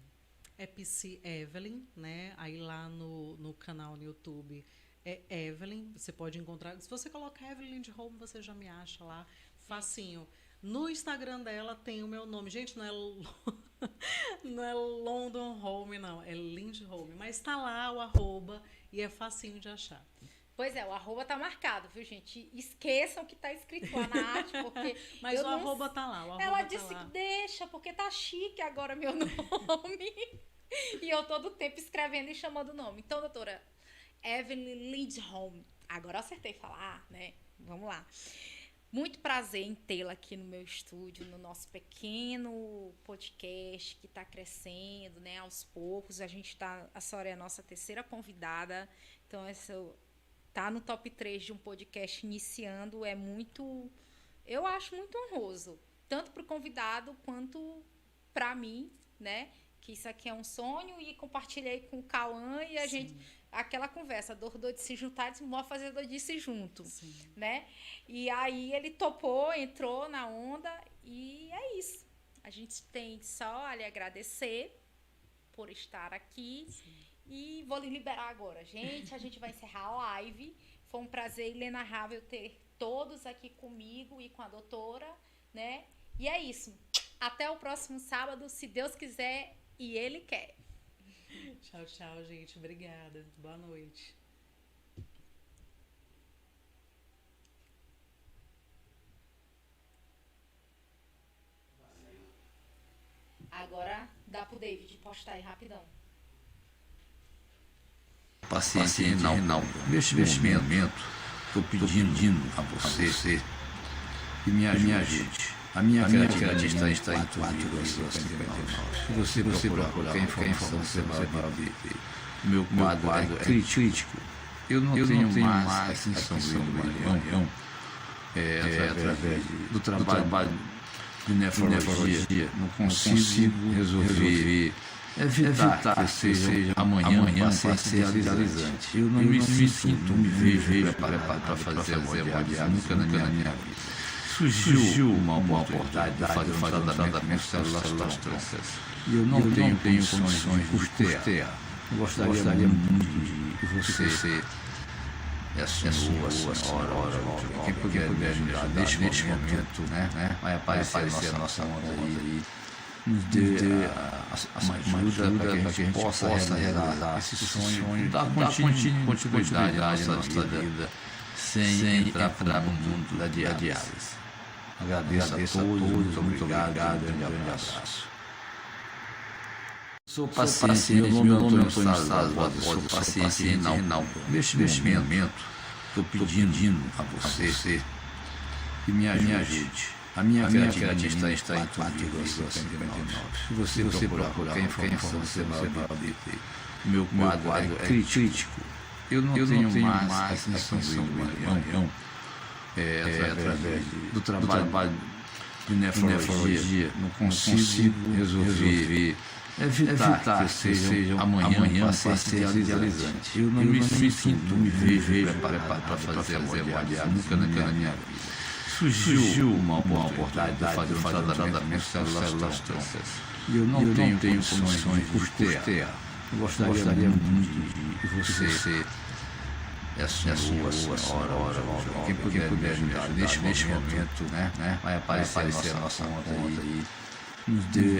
É PC Evelyn, né? Aí lá no canal no YouTube é Evelyn. Você pode encontrar. Se você colocar Evelyn Lindholm, você já me acha lá. Facinho. No Instagram dela tem o meu nome. Gente, não é London Home, não. É Lindholm. Mas tá lá o @. E é facinho de achar. Pois é, o @ tá marcado, viu, gente? Esqueçam que tá escrito lá na arte, porque... Mas o @ tá lá. Ela disse que deixa, porque tá chique agora meu nome. E eu todo tempo escrevendo e chamando o nome. Então, doutora, Evelyn Lindholm. Agora eu acertei falar, né? Vamos lá. Muito prazer em tê-la aqui no meu estúdio, no nosso pequeno podcast que está crescendo, né, aos poucos. A senhora é a nossa terceira convidada, então tá no top 3 de um podcast iniciando, eu acho muito honroso, tanto para o convidado quanto para mim, né, que isso aqui é um sonho, e compartilhei com o Cauã e a gente... Aquela conversa, dor de se juntar, desmó fazer dor de se junto, né? E aí ele topou, entrou na onda e é isso. A gente tem só a lhe agradecer por estar aqui. E vou lhe liberar agora, gente. A gente vai encerrar a live. Foi um prazer inenarrável ter todos aqui comigo e com a doutora, né? E é isso. Até o próximo sábado, se Deus quiser e Ele quer. Tchau, tchau, gente. Obrigada. Boa noite. Agora dá pro David postar aí rapidão. Paciente Rinaldo, neste momento, estou pedindo a você que me ajude. A minha criatividade está em tudo. Se você procurar qualquer informação, você vai ver. O meu quadro é crítico. Eu não tenho mais extinção do Maranhão através do trabalho de nefrologia. Não consigo resolver evitar que seja amanhã um paciente realizante. Eu não me sinto, não me vejo preparado para fazer hemodiálise nunca na minha vida. Surgiu uma oportunidade de fazer um tratamento células troncas. E eu não tenho condições de custear. Gostaria muito de você, a senhora, quem puder me ajudar neste momento, né? Vai aparecer a nossa conta aí. Nos dê uma ajuda para que a gente possa realizar esse sonho, dar continuidade à nossa vida, sem entrar no mundo da diálise. Agradeço a todos, muito obrigado, um grande abraço. Sou paciente, meu nome é Antônio Salazar, sou paciente renal. Neste momento, estou pedindo a você que me ajude. A minha creatina está em 4,59. Se você procurar qualquer informação, você vai obter. Meu quadro é crítico. Eu não tenho mais a sensação do embrião. Através do trabalho de nefrologia, não consigo resolver evitar que seja amanhã um paciente realizante. Eu não me sinto, não me vejo preparado para fazer hemodiálise nunca na minha vida. Surgiu uma oportunidade de fazer um tratamento células troncas. E eu não tenho condições de custear. Gostaria muito de você, a senhora, quem puder me ajudar neste momento, né? Vai aparecer a nossa conta aí. Nos dê